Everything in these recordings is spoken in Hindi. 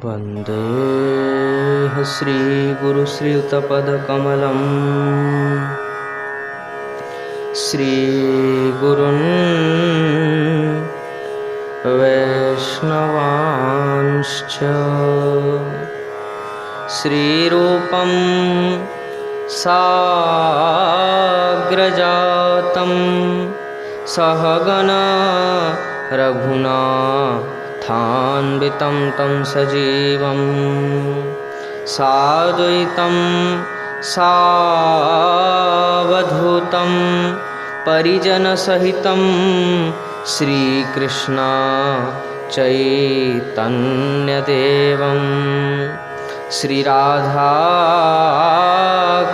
वन्दे श्रीगुरुश्रीयुतपदकमलं श्रीगुरुन् वैष्णवांश्च श्रीरूपं साग्रजातं सहगणा रघुनाथान्वितं तं सजीवं साद्वैतं सावधूतं परिजनसहितं श्रीकृष्ण चैतन्यदेवं श्रीराधा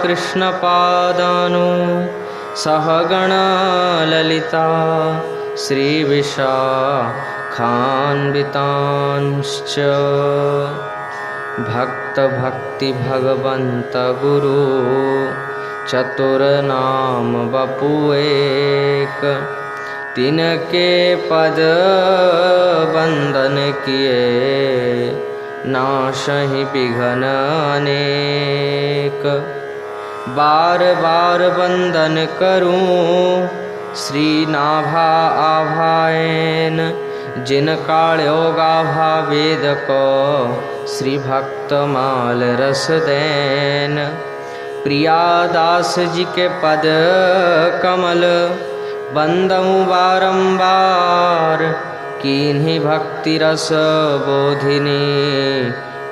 कृष्णपादानु सहगणा ललिता श्रीविशाखान्वितांश्च भक्तभक्तिभगवन्त गुरु चतुर्नाम बपुएक तिनके पद वंदन किए नाशहि विघ्न अनेक। बार बार वंदन करूं श्रीनाभा आभाएन जिन काळयोगाभा वेद को श्री भक्तमाल रस देन। प्रियादास जी के पद कमल बंदमु बारंबार कीन्ही भक्ति रस बोधिनी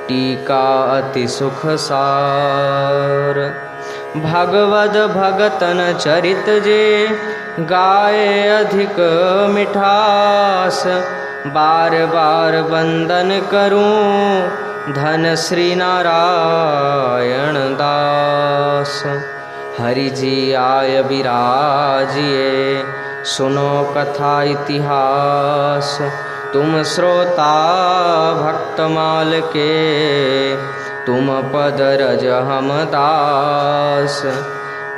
टीका अति सुख सार। भगवद भगतन चरित जे गाए अधिक मिठास बार बार वंदन करूं धन श्री नारायण दास। हरि जी आय विराजिए सुनो कथा इतिहास तुम श्रोता भक्तमाल के तुम पद रज हम दास।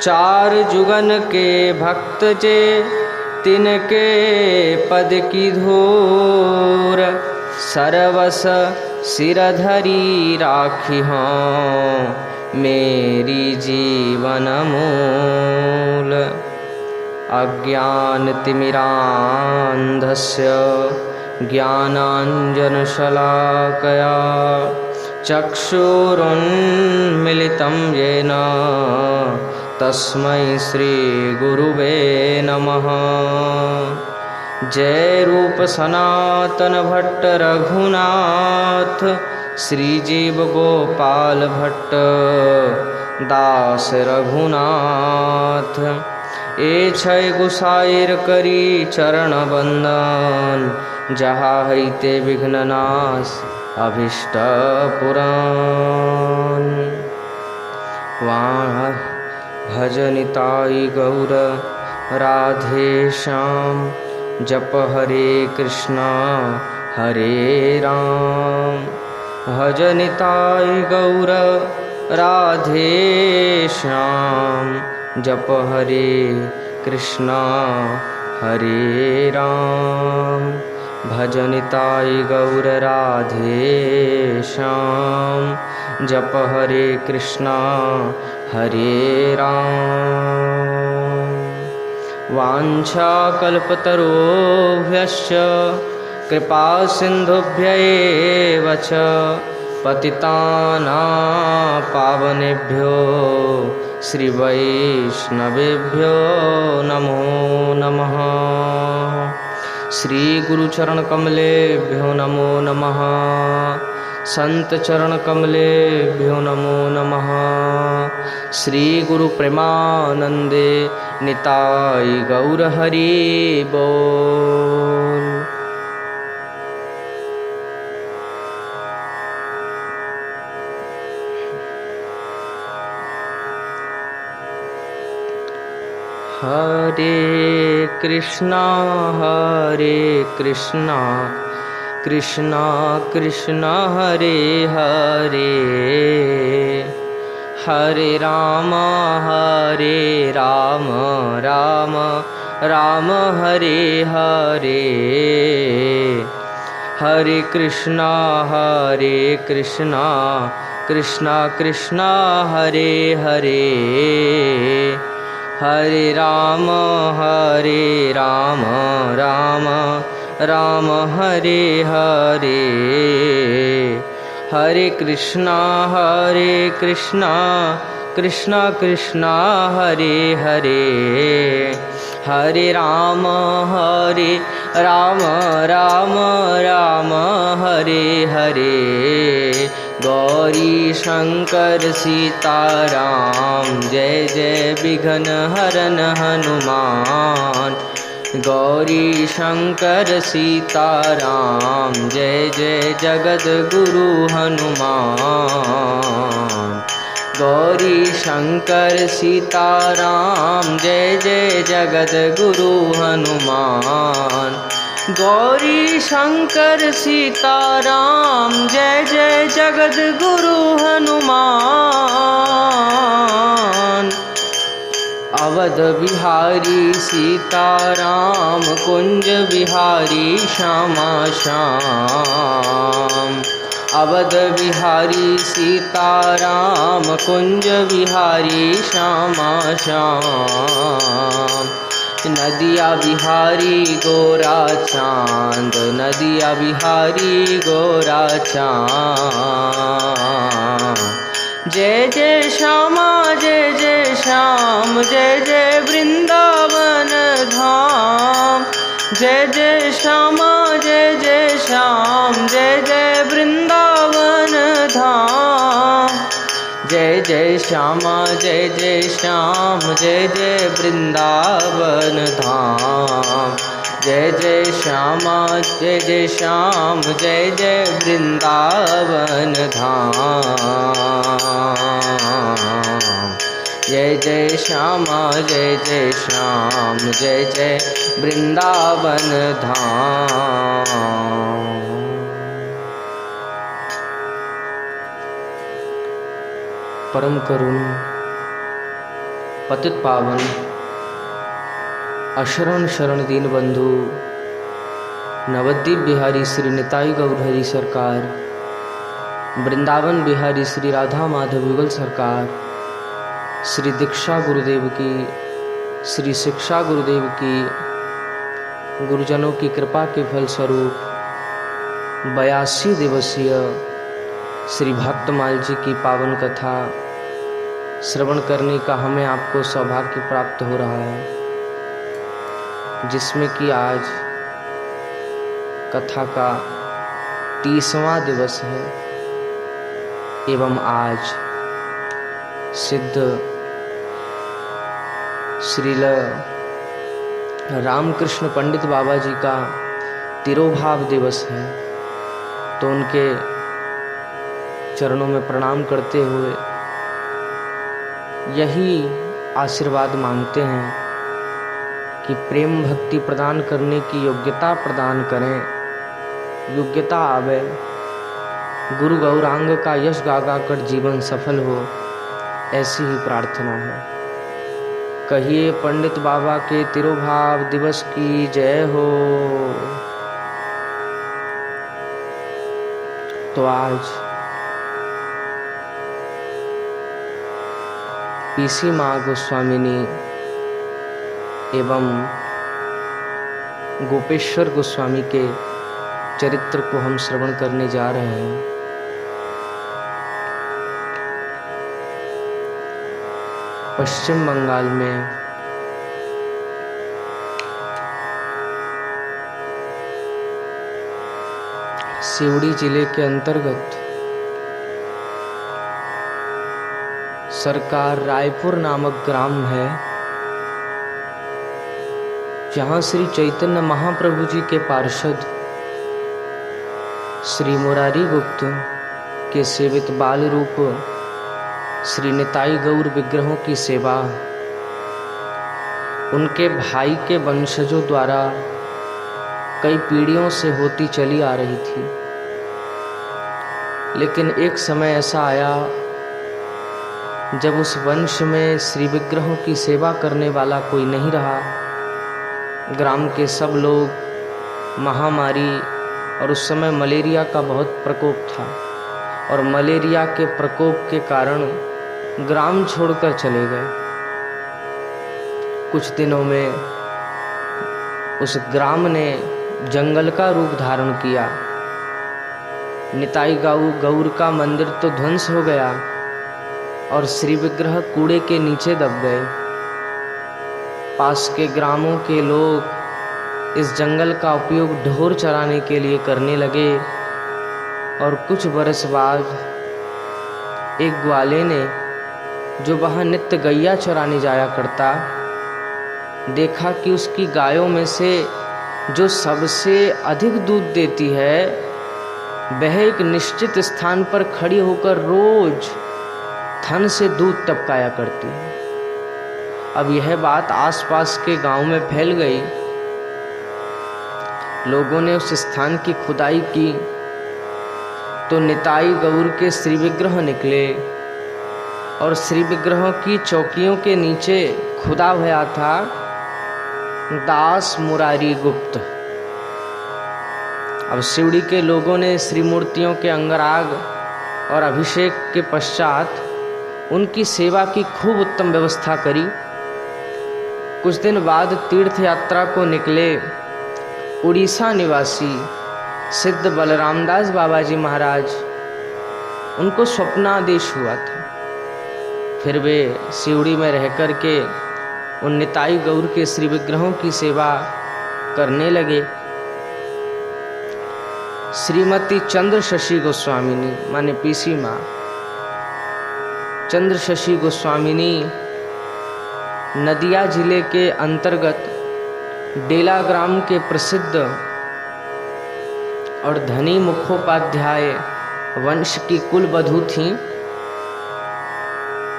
चार जुगन के भक्त जे तिनके पद की धूर सरवस सिरधरी राखी हों मेरी जीवन मूल। अज्ञान तिमिरान्धस्य ज्ञानाञ्जनशलाकया चक्षुरुन्मिलितं येन तस्मै श्रीगुरुवे नमः। जय रूप सनातन भट्ट रघुनाथ श्रीजीव गोपाल भट्ट दास रघुनाथ। ए छय गुसाइर करी चरण बंदन जहाँ हईते विघ्ननाश अभिष्ट पुराण। वाह भजनिताई गौर राधे श्याम जप हरे कृष्णा हरे राम। भजनिताई गौर राधे श्याम जप हरे कृष्णा हरे राम। भजनिताई गौर राधे श्याम जप हरे कृष्णा हरे राम। वाञ्छा कल्पतरुभ्यश्च कृपा सिन्धुभ्यैव च पतितानां पावनेभ्यो श्री वैष्णवेभ्यो नमो नमः। श्री गुरु चरण कमलेभ्यो नमो नमः। संत चरण कमलेभ्यो नमो नमः। श्री गुरु प्रेमानंदे निताई गौर हरि बोल। हरे कृष्णा कृष्णा कृष्णा हरे हरे हरे राम राम राम हरे हरे हरे कृष्णा कृष्णा कृष्णा हरे हरे, हरे राम राम राम हरे हरे, हरे कृष्णा कृष्णा कृष्णा हरे हरे, हरे राम राम राम हरे हरे, गौरी शंकर सीताराम जय जय विघ्न हरन हनुमान, गौरी शंकर सीताराम जय जय जगत गुरु हनुमान, गौरी शंकर सीताराम जय जय जगत गुरु हनुमान, गौरी शंकर सीताराम जय जय जगत गुरु हनुमान, अवध बिहारी सीताराम कुंज बिहारी श्यामा श्याम, अवध बिहारी सीताराम कुंज बिहारी श्यामा श्याम, नदिया बिहारी गोरा चांद, नदिया बिहारी गोरा चांद, जय जय श्यामा जय जय श्याम, जय जय वृंदावन धाम, जय जय श्यामा जय जय श्याम, जय जय वृंदावन धाम, जय जय श्यामा जय जय श्याम, जय जय वृंदावन धाम, जय जय श्यामा जय जय श्याम, जय जय वृंदावन धाम, जय जय श्यामा जय जय श्याम, जय जय वृंदावन धाम। परम करुण पतित पावन अशरण शरण दीन बंधु नवद्वीप बिहारी श्री निताई गौर हरि सरकार, वृंदावन बिहारी श्री राधा माधव युगल सरकार, श्री दीक्षा गुरुदेव की, श्री शिक्षा गुरुदेव की, गुरुजनों की कृपा के फलस्वरूप 82 दिवसीय श्री भक्तमाल जी की पावन कथा श्रवण करने का हमें आपको सौभाग्य प्राप्त हो रहा है, जिसमें कि आज कथा का 30वां दिवस है एवं आज सिद्ध श्रील रामकृष्ण पंडित बाबा जी का तिरोभाव दिवस है। तो उनके चरणों में प्रणाम करते हुए यही आशीर्वाद मांगते हैं कि प्रेम भक्ति प्रदान करने की योग्यता प्रदान करें, योग्यता आवे, गुरु गौरांग का यश गागा कर जीवन सफल हो, ऐसी ही प्रार्थना है। कहिए पंडित बाबा के तिरोभाव दिवस की जय हो। तो आज पीसी माँ गोस्वामिनी एवं गोपेश्वर गोस्वामी के चरित्र को हम श्रवण करने जा रहे हैं। पश्चिम बंगाल में सिवड़ी जिले के अंतर्गत सरकार रायपुर नामक ग्राम है, जहाँ श्री चैतन्य महाप्रभु जी के पार्षद श्री मुरारी गुप्त के सेवित बाल रूप श्री निताई गौर विग्रहों की सेवा उनके भाई के वंशजों द्वारा कई पीढ़ियों से होती चली आ रही थी। लेकिन एक समय ऐसा आया जब उस वंश में श्री विग्रहों की सेवा करने वाला कोई नहीं रहा। ग्राम के सब लोग महामारी और उस समय मलेरिया का बहुत प्रकोप था और मलेरिया के प्रकोप के कारण ग्राम छोड़कर चले गए। कुछ दिनों में उस ग्राम ने जंगल का रूप धारण किया। निताई गौर का मंदिर तो ध्वंस हो गया और श्री विग्रह कूड़े के नीचे दब गए। पास के ग्रामों के लोग इस जंगल का उपयोग ढोर चराने के लिए करने लगे और कुछ बरस बाद एक ग्वाले ने, जो वहाँ नित्य गैया चराने जाया करता, देखा कि उसकी गायों में से जो सबसे अधिक दूध देती है वह एक निश्चित स्थान पर खड़ी होकर रोज थन से दूध टपकाया करती है। अब यह बात आसपास के गांव में फैल गई। लोगों ने उस स्थान की खुदाई की तो निताई गौर के श्री विग्रह निकले और श्री विग्रहों की चौकियों के नीचे खुदा हुआ था दास मुरारी गुप्त। अब शिवड़ी के लोगों ने श्री मूर्तियों के अंगराग और अभिषेक के पश्चात उनकी सेवा की खूब उत्तम व्यवस्था करी। कुछ दिन बाद तीर्थ यात्रा को निकले उड़ीसा निवासी सिद्ध बलरामदास बाबा जी महाराज, उनको स्वप्नादेश हुआ था। फिर वे शिवड़ी में रह कर के उन निताई गौर के श्री विग्रहों की सेवा करने लगे। श्रीमती चंद्र शशि गोस्वामिनी माने पीसी माँ चंद्र शशि गोस्वामिनी नदिया जिले के अंतर्गत डेला ग्राम के प्रसिद्ध और धनी मुखोपाध्याय वंश की कुल वधू थीं।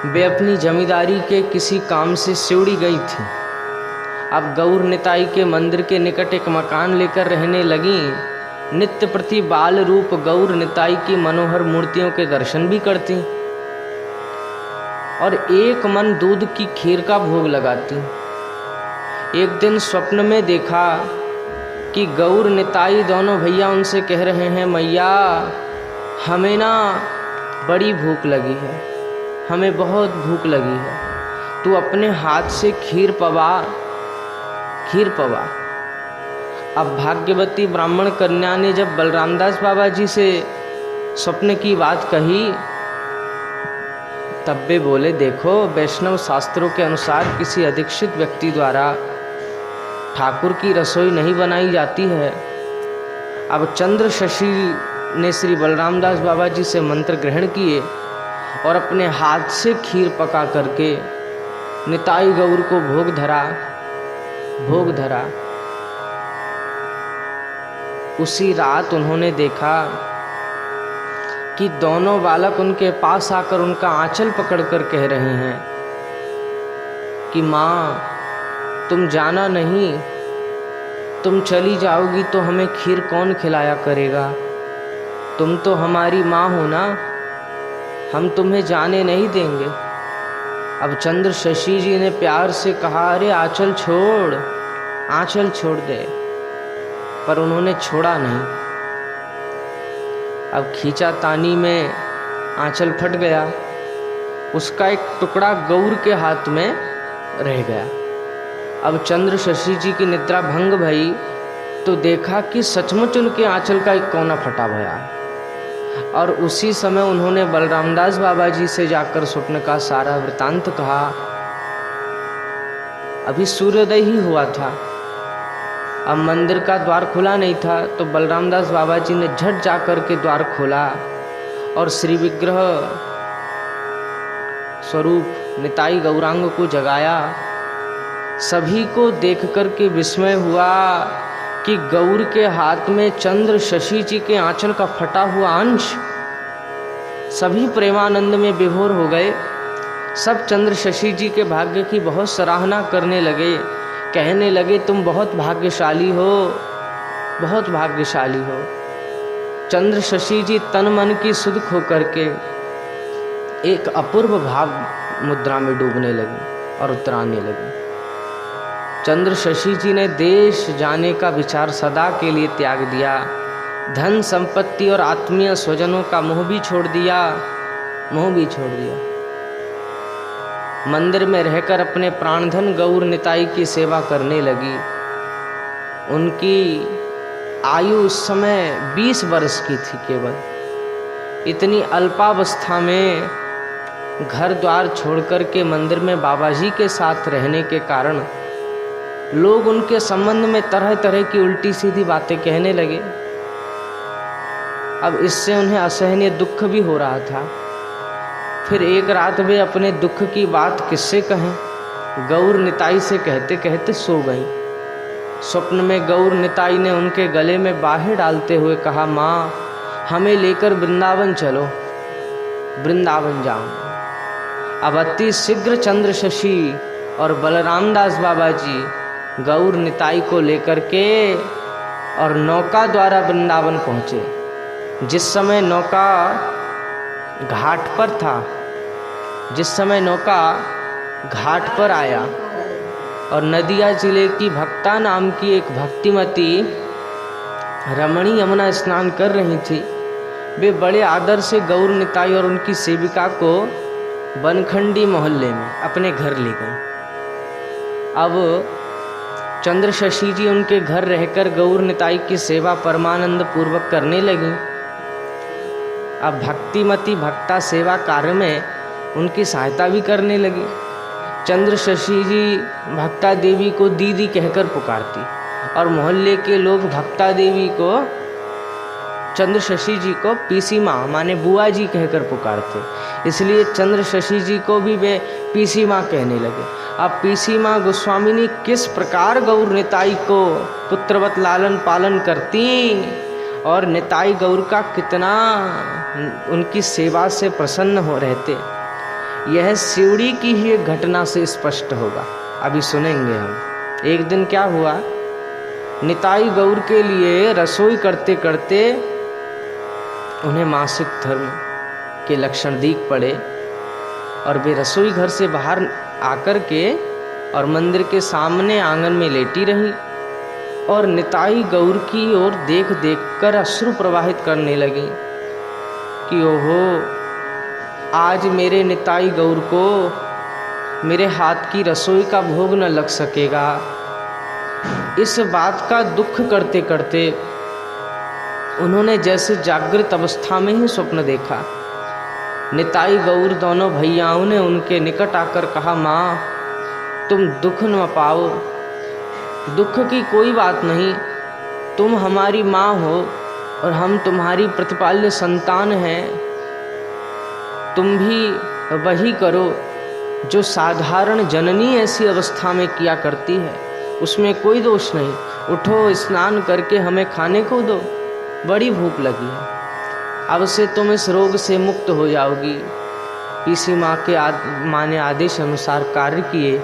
वे अपनी जमींदारी के किसी काम से शिवड़ी गई थी। अब गौर निताई के मंदिर के निकट एक मकान लेकर रहने लगी। नित्य प्रति बाल रूप गौर निताई की मनोहर मूर्तियों के दर्शन भी करती और एक मन दूध की खीर का भोग लगाती। एक दिन स्वप्न में देखा कि गौर निताई दोनों भैया उनसे कह रहे हैं, मैया हमें ना बड़ी भूख लगी है, हमें बहुत भूख लगी है, तू अपने हाथ से खीर पवा। अब भाग्यवती ब्राह्मण कन्या ने जब बलरामदास बाबा जी से स्वप्न की बात कही तब वे बोले, देखो वैष्णव शास्त्रों के अनुसार किसी अदीक्षित व्यक्ति द्वारा ठाकुर की रसोई नहीं बनाई जाती है। अब चंद्र शशि ने श्री बलरामदास बाबा जी से मंत्र ग्रहण किए और अपने हाथ से खीर पका करके निताई गौर को भोग धरा। उसी रात उन्होंने देखा कि दोनों बालक उनके पास आकर उनका आंचल पकड़कर कह रहे हैं कि माँ तुम जाना नहीं, तुम चली जाओगी तो हमें खीर कौन खिलाया करेगा, तुम तो हमारी माँ हो ना, हम तुम्हें जाने नहीं देंगे। अब चंद्र शशि जी ने प्यार से कहा, अरे आंचल छोड़ दे, पर उन्होंने छोड़ा नहीं। अब खींचातानी में आंचल फट गया, उसका एक टुकड़ा गौर के हाथ में रह गया। अब चंद्र शशि जी की निद्रा भंग भई तो देखा कि सचमुच उनके आंचल का एक कोना फटा गया है और उसी समय उन्होंने बलरामदास बाबा जी से जाकर स्वप्न का सारा वृतांत कहा। अभी सूर्योदय ही हुआ था, अब मंदिर का द्वार खुला नहीं था, तो बलरामदास बाबा जी ने झट जाकर के द्वार खोला और श्री विग्रह स्वरूप निताई गौरांग को जगाया। सभी को देख कर के विस्मय हुआ कि गौर के हाथ में चंद्र शशि जी के आंचल का फटा हुआ अंश। सभी प्रेमानंद में विभोर हो गए। सब चंद्र शशि जी के भाग्य की बहुत सराहना करने लगे, कहने लगे तुम बहुत भाग्यशाली हो, बहुत भाग्यशाली हो। चंद्र शशि जी तन मन की सुध खो करके एक अपूर्व भाव मुद्रा में डूबने लगी और उतराने लगी। चंद्र शशि जी ने देश जाने का विचार सदा के लिए त्याग दिया धन संपत्ति और आत्मीय स्वजनों का मोह भी छोड़ दिया। मंदिर में रहकर अपने प्राणधन गौर निताई की सेवा करने लगी। उनकी आयु उस समय 20 वर्ष की थी केवल। इतनी अल्पावस्था में घर द्वार छोड़कर के मंदिर में बाबा जी के साथ रहने के कारण लोग उनके संबंध में तरह तरह की उल्टी सीधी बातें कहने लगे। अब इससे उन्हें असहनीय दुख भी हो रहा था। फिर एक रात वे अपने दुख की बात किससे कहें, गौर निताई से कहते कहते सो गईं। स्वप्न में गौर निताई ने उनके गले में बाहें डालते हुए कहा, माँ हमें लेकर वृंदावन चलो। वृंदावन जाऊं। अब अति शीघ्र चंद्र शशि और बलराम दास बाबा जी गौर निताई को लेकर के और नौका द्वारा वृंदावन पहुँचे। जिस समय नौका घाट पर था, जिस समय नौका घाट पर आया और नदिया जिले की भक्ता नाम की एक भक्तिमती रमणी यमुना स्नान कर रही थी, वे बड़े आदर से गौर निताई और उनकी सेविका को बनखंडी मोहल्ले में अपने घर ले गई। अब चंद्र शशि जी उनके घर रहकर गौर निताई की सेवा परमानंद पूर्वक करने लगी। अब भक्तिमती भक्ता सेवा कार्य में उनकी सहायता भी करने लगी। चंद्र शशि जी भक्ता देवी को दीदी कहकर पुकारती और मोहल्ले के लोग भक्ता देवी को, चंद्र शशि जी को पीसी माँ माने बुआ जी कहकर पुकारते, इसलिए चंद्र शशि जी को भी वे पीसी माँ कहने लगे। अब पीसी माँ गोस्वामिनी किस प्रकार गौर निताई को पुत्रवत लालन पालन करती और निताई गौर का कितना उनकी सेवा से प्रसन्न हो रहते, यह सिवड़ी की ही एक घटना से स्पष्ट होगा। अभी सुनेंगे हम। एक दिन क्या हुआ, निताई गौर के लिए रसोई करते करते उन्हें मासिक धर्म के लक्षण दिख पड़े और वे रसोई घर से बाहर आकर के और मंदिर के सामने आंगन में लेटी रही और निताई गौर की ओर देख देख कर अश्रु प्रवाहित करने लगी कि ओहो, आज मेरे निताई गौर को मेरे हाथ की रसोई का भोग न लग सकेगा। इस बात का दुख करते करते उन्होंने जैसे जागृत अवस्था में ही स्वप्न देखा। निताई गौर दोनों भैयाओं ने उनके निकट आकर कहा, माँ तुम दुख न पाओ, दुख की कोई बात नहीं, तुम हमारी माँ हो और हम तुम्हारी प्रतिपाल्य संतान हैं। तुम भी वही करो जो साधारण जननी ऐसी अवस्था में किया करती है, उसमें कोई दोष नहीं। उठो, स्नान करके हमें खाने को दो, बड़ी भूख लगी है। अब से तुम इस रोग से मुक्त हो जाओगी। पीसी माँ ने आदेश अनुसार कार्य किए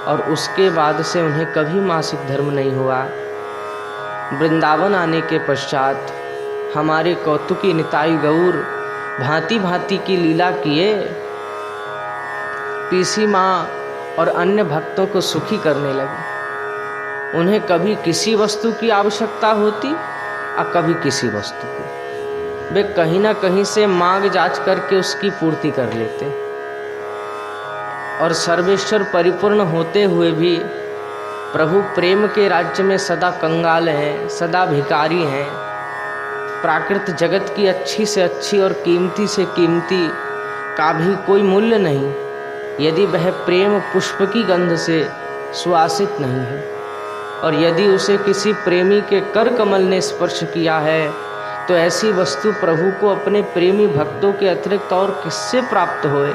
और उसके बाद से उन्हें कभी मासिक धर्म नहीं हुआ। वृंदावन आने के पश्चात हमारे कौतुकी निताई गौर भांति भांति की लीला किए, पीसी माँ और अन्य भक्तों को सुखी करने लगे। उन्हें कभी किसी वस्तु की आवश्यकता होती और कभी किसी वस्तु की, वे कहीं ना कहीं से मांग जांच करके उसकी पूर्ति कर लेते और सर्वेश्वर परिपूर्ण होते हुए भी प्रभु प्रेम के राज्य में सदा कंगाल हैं, सदा भिखारी हैं। प्राकृत जगत की अच्छी से अच्छी और कीमती से कीमती का भी कोई मूल्य नहीं यदि वह प्रेम पुष्प की गंध से सुवासित नहीं है, और यदि उसे किसी प्रेमी के कर कमल ने स्पर्श किया है तो ऐसी वस्तु प्रभु को अपने प्रेमी भक्तों के अतिरिक्त और किससे प्राप्त होए।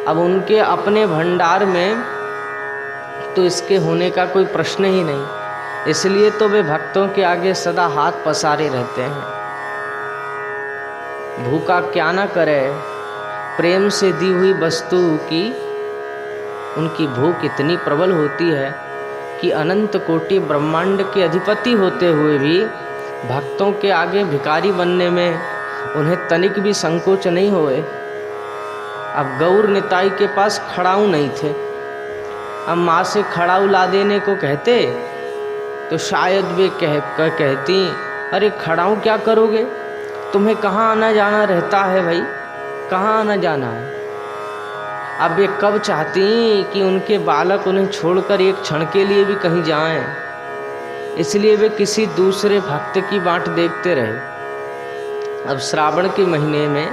अब उनके अपने भंडार में तो इसके होने का कोई प्रश्न ही नहीं, इसलिए तो वे भक्तों के आगे सदा हाथ पसारे रहते हैं। भूखा क्या ना करे, प्रेम से दी हुई वस्तु की उनकी भूख इतनी प्रबल होती है कि अनंत कोटि ब्रह्मांड के अधिपति होते हुए भी भक्तों के आगे भिखारी बनने में उन्हें तनिक भी संकोच नहीं हुए। अब गौर निताई के पास खड़ाऊ नहीं थे। अब माँ से खड़ाऊ ला देने को कहते तो शायद वे कहती अरे खड़ाऊ क्या करोगे, तुम्हें कहाँ आना जाना रहता है भाई, कहाँ आना जाना है। अब ये कब चाहती कि उनके बालक उन्हें छोड़कर एक क्षण के लिए भी कहीं जाएं, इसलिए वे किसी दूसरे भक्त की बाट देखते रहे। अब श्रावण के महीने में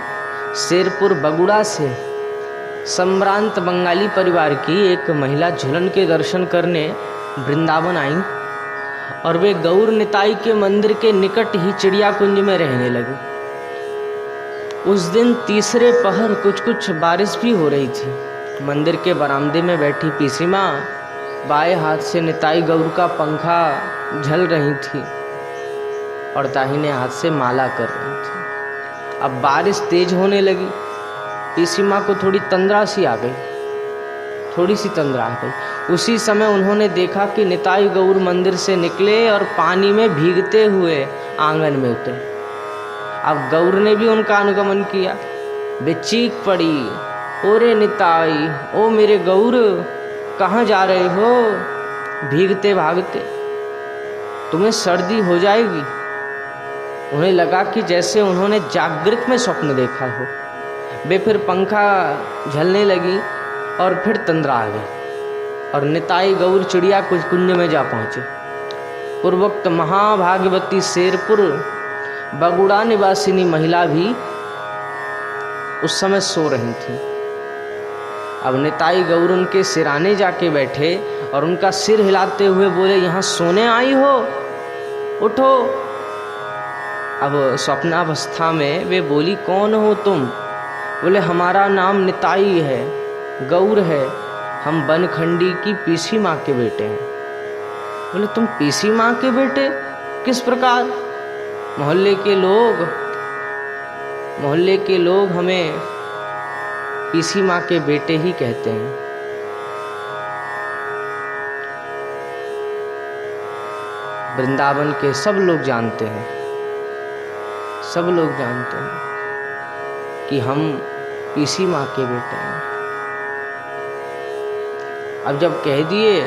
शेरपुर बगुड़ा से संभ्रांत बंगाली परिवार की एक महिला झूलन के दर्शन करने वृंदावन आई और वे गौर निताई के मंदिर के निकट ही चिड़िया कुंज में रहने लगी। उस दिन तीसरे पहर कुछ बारिश भी हो रही थी। मंदिर के बरामदे में बैठी पीसी माँ बाएं हाथ से निताई गौर का पंखा झल रही थी और दाहिने हाथ से माला कर रही थी। अब बारिश तेज होने लगी। पीसी माँ को थोड़ी तंद्रा सी आ गई, थोड़ी सी तंद्रा आ गई। उसी समय उन्होंने देखा कि निताई गौर मंदिर से निकले और पानी में भीगते हुए आंगन में उतरे। अब गौर ने भी उनका अनुगमन किया। वे चीख पड़ी, ओरे निताई, ओ मेरे गौर, कहाँ जा रहे हो भीगते भागते, तुम्हें सर्दी हो जाएगी। उन्हें लगा कि जैसे उन्होंने जागृत में स्वप्न देखा हो। वे फिर पंखा झलने लगी और फिर तंद्रा आ गई और निताई गौर चिड़िया कुंज में जा पहुंचे। पूर्वोक्त महाभागवती शेरपुर बगुड़ा निवासिनी महिला भी उस समय सो रही थी। अब निताई गौर उनके सिराने जाके बैठे और उनका सिर हिलाते हुए बोले, यहाँ सोने आई हो, उठो। अब स्वप्नावस्था में वे बोली, कौन हो तुम? बोले, हमारा नाम निताई है, गौर है, हम बनखंडी की पीसी माँ के बेटे हैं। बोले, तुम पीसी माँ के बेटे? किस प्रकार? मोहल्ले के लोग हमें पीसी माँ के बेटे ही कहते हैं। वृंदावन के सब लोग जानते हैं, सब लोग जानते हैं कि हम पीसी माँ के बेटे हैं। अब जब कह दिए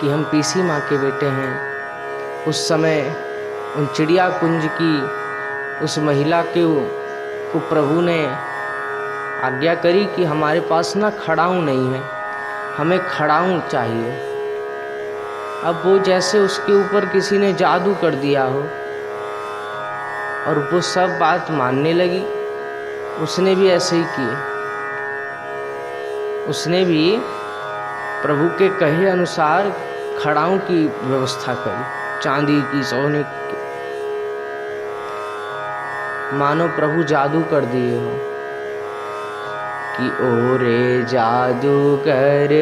कि हम पीसी माँ के बेटे हैं, उस समय उन चिड़िया कुंज की उस महिला को प्रभु ने आज्ञा करी कि हमारे पास ना खड़ाऊँ नहीं है, हमें खड़ाऊँ चाहिए। अब वो जैसे उसके ऊपर किसी ने जादू कर दिया हो और वो सब बात मानने लगी। उसने भी ऐसे ही किए, उसने भी प्रभु के कहे अनुसार खड़ाऊँ की व्यवस्था करी, चांदी की, सोने की, मानो प्रभु जादू कर दिए हो कि ओरे जादूगर,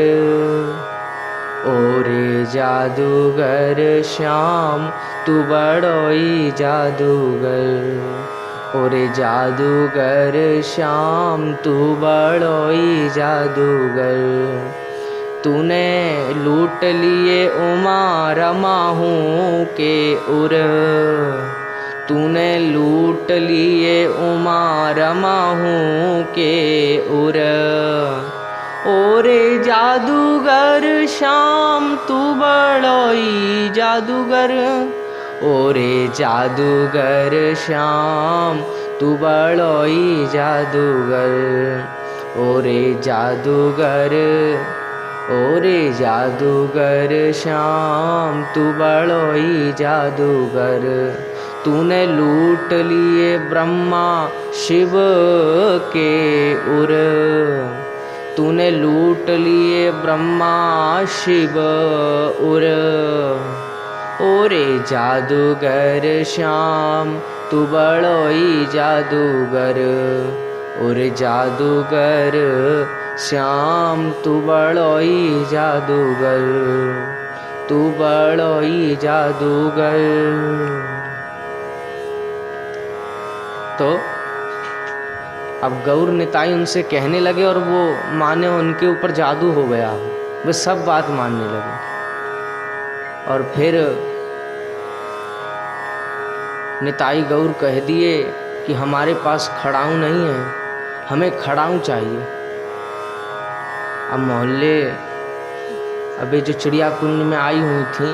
ओरे जादूगर श्याम तू बड़ोई जादूगर, ओरे जादूगर श्याम तू बड़ोई जादूगर, तूने लूट लिए उमा रमाहू के उर, तूने लूट लिए उमा रमाहू के उर, ओरे जादूगर श्याम तू बड़ोई जादूगर, ओरे जादूगर श्याम तू बड़ोई जादूगर, ओरे जादूगर, ओरे जादूगर श्याम तू बड़ोई जादूगर, तूने लूट लिए ब्रह्मा शिव के उर, तूने लूट लिए ब्रह्मा शिव उर, ओरे जादूगर श्याम तू बड़ोई जादूगर, ओरे जादूगर श्याम तू बड़ोई जादूगर, तू बड़ोई जादूगर। तो अब गौर निताई उनसे कहने लगे और वो माने उनके ऊपर जादू हो गया, वे सब बात मानने लगे। और फिर निताई गौर कह दिए कि हमारे पास खड़ाऊँ नहीं है, हमें खड़ाऊँ चाहिए। अब मोहल्ले अभी जो चिड़िया कुंज में आई हुई थी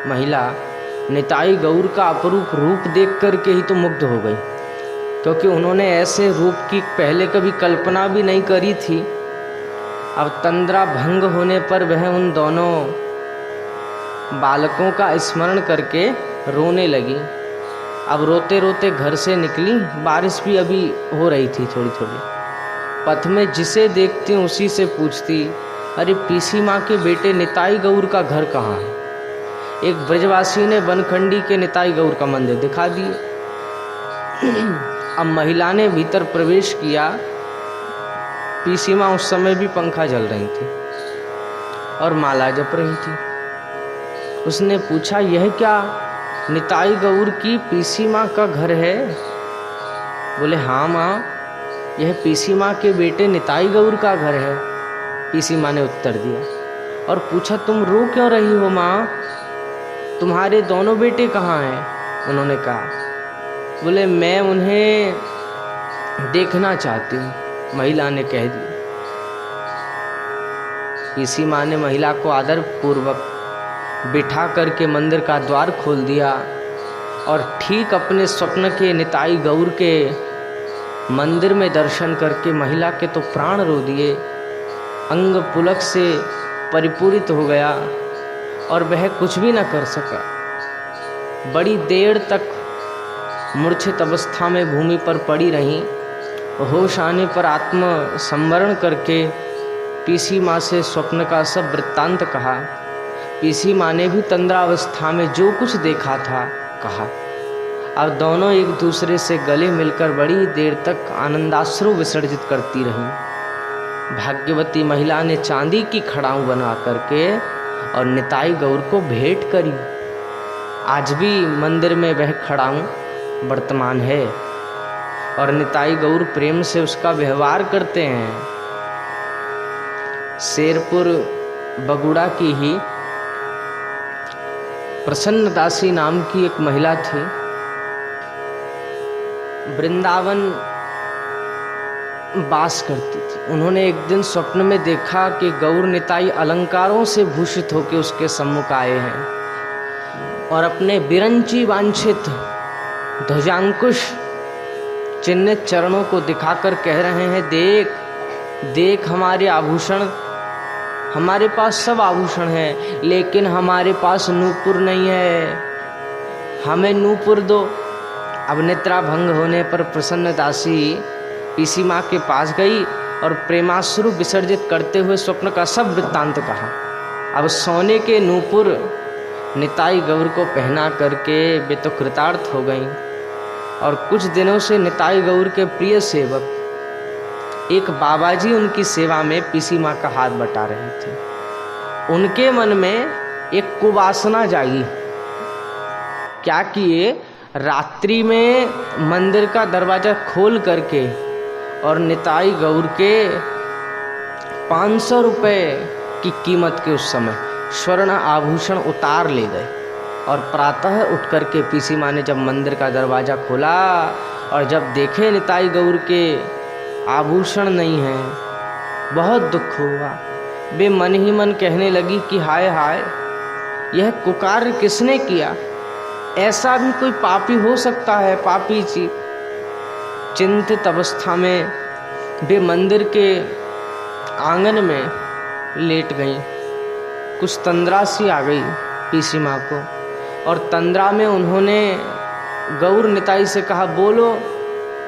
महिला निताई गौर का अपरूप रूप देख कर के ही तो मुग्ध हो गई, क्योंकि उन्होंने ऐसे रूप की पहले कभी कल्पना भी नहीं करी थी। अब तंद्रा भंग होने पर वह उन दोनों बालकों का स्मरण करके रोने लगी। अब रोते रोते घर से निकली, बारिश भी अभी हो रही थी थोड़ी थोड़ी। पथ में जिसे देखती उसी से पूछती, अरे पीसी माँ के बेटे निताई गौर का घर कहाँ है? एक ब्रजवासी ने बनखंडी के निताई गौर का मंदिर दिखा दिए। अब महिला ने भीतर प्रवेश किया। पीसी माँ उस समय भी पंखा जल रही थी और माला जप रही थी। उसने पूछा, यह क्या निताई गौर की पीसी माँ का घर है? बोले, हाँ माँ, यह पीसी माँ के बेटे निताई गौर का घर है। पीसी माँ ने उत्तर दिया और पूछा, तुम रो क्यों रही हो माँ? तुम्हारे दोनों बेटे कहाँ हैं? उन्होंने कहा। बोले, मैं उन्हें देखना चाहती हूँ, महिला ने कह दिया। पीसी माँ ने महिला को आदर पूर्वक बिठा करके मंदिर का द्वार खोल दिया और ठीक अपने स्वप्न के निताई गौर के मंदिर में दर्शन करके महिला के तो प्राण रो दिए। अंग पुलक से परिपूरित हो गया और वह कुछ भी न कर सका। बड़ी देर तक मूर्छित अवस्था में भूमि पर पड़ी रहीं। होश आने पर आत्म संवरण करके पीसी माँ से स्वप्न का सब वृत्तांत कहा। पीसी माँ ने भी तंद्रावस्था में जो कुछ देखा था कहा। अब दोनों एक दूसरे से गले मिलकर बड़ी देर तक आनंदाश्रु विसर्जित करती रहीं। भाग्यवती महिला ने चांदी की खड़ाऊ बना करके और निताई गौर को भेंट करी। आज भी मंदिर में वह खड़ाऊ वर्तमान है और निताई गौर प्रेम से उसका व्यवहार करते हैं। शेरपुर बगुड़ा की ही प्रसन्न दासी नाम की एक महिला थी। वृंदावन वास करती थी। उन्होंने एक दिन स्वप्न में देखा कि गौर निताई अलंकारों से भूषित होकर उसके सम्मुख आए हैं और अपने बिरंची वांछित ध्वजांकुश चिन्हित चरणों को दिखाकर कह रहे हैं, देख देख हमारे आभूषण, हमारे पास सब आभूषण है, लेकिन हमारे पास नूपुर नहीं है, हमें नूपुर दो। अब निद्रा भंग होने पर प्रसन्न दासी पीसी माँ के पास गई और प्रेमाश्रु विसर्जित करते हुए स्वप्न का सब वृत्तांत कहा। अब सोने के नूपुर निताई गौर को पहना करके वे तो कृतार्थ हो गईं और कुछ दिनों से निताई गौर के प्रिय सेवक एक बाबाजी उनकी सेवा में पीसी माँ का हाथ बटा रहे थे। उनके मन में एक कुवासना जागी। क्या किए, रात्रि में मंदिर का दरवाजा खोल करके और निताई गौर के 500 रुपये की कीमत के उस समय स्वर्ण आभूषण उतार ले गए और प्रातः उठ करके पीसी माँ ने जब मंदिर का दरवाज़ा खोला और जब देखे निताई गौर के आभूषण नहीं है, बहुत दुख हुआ। वे मन ही मन कहने लगी कि हाय हाय, यह कुकार्य किसने किया? ऐसा भी कोई पापी हो सकता है? पापी जी। चिंतित अवस्था में वे मंदिर के आंगन में लेट गईं। कुछ तंद्रा सी आ गई पीसी माँ को और तंद्रा में उन्होंने गौर निताई से कहा, बोलो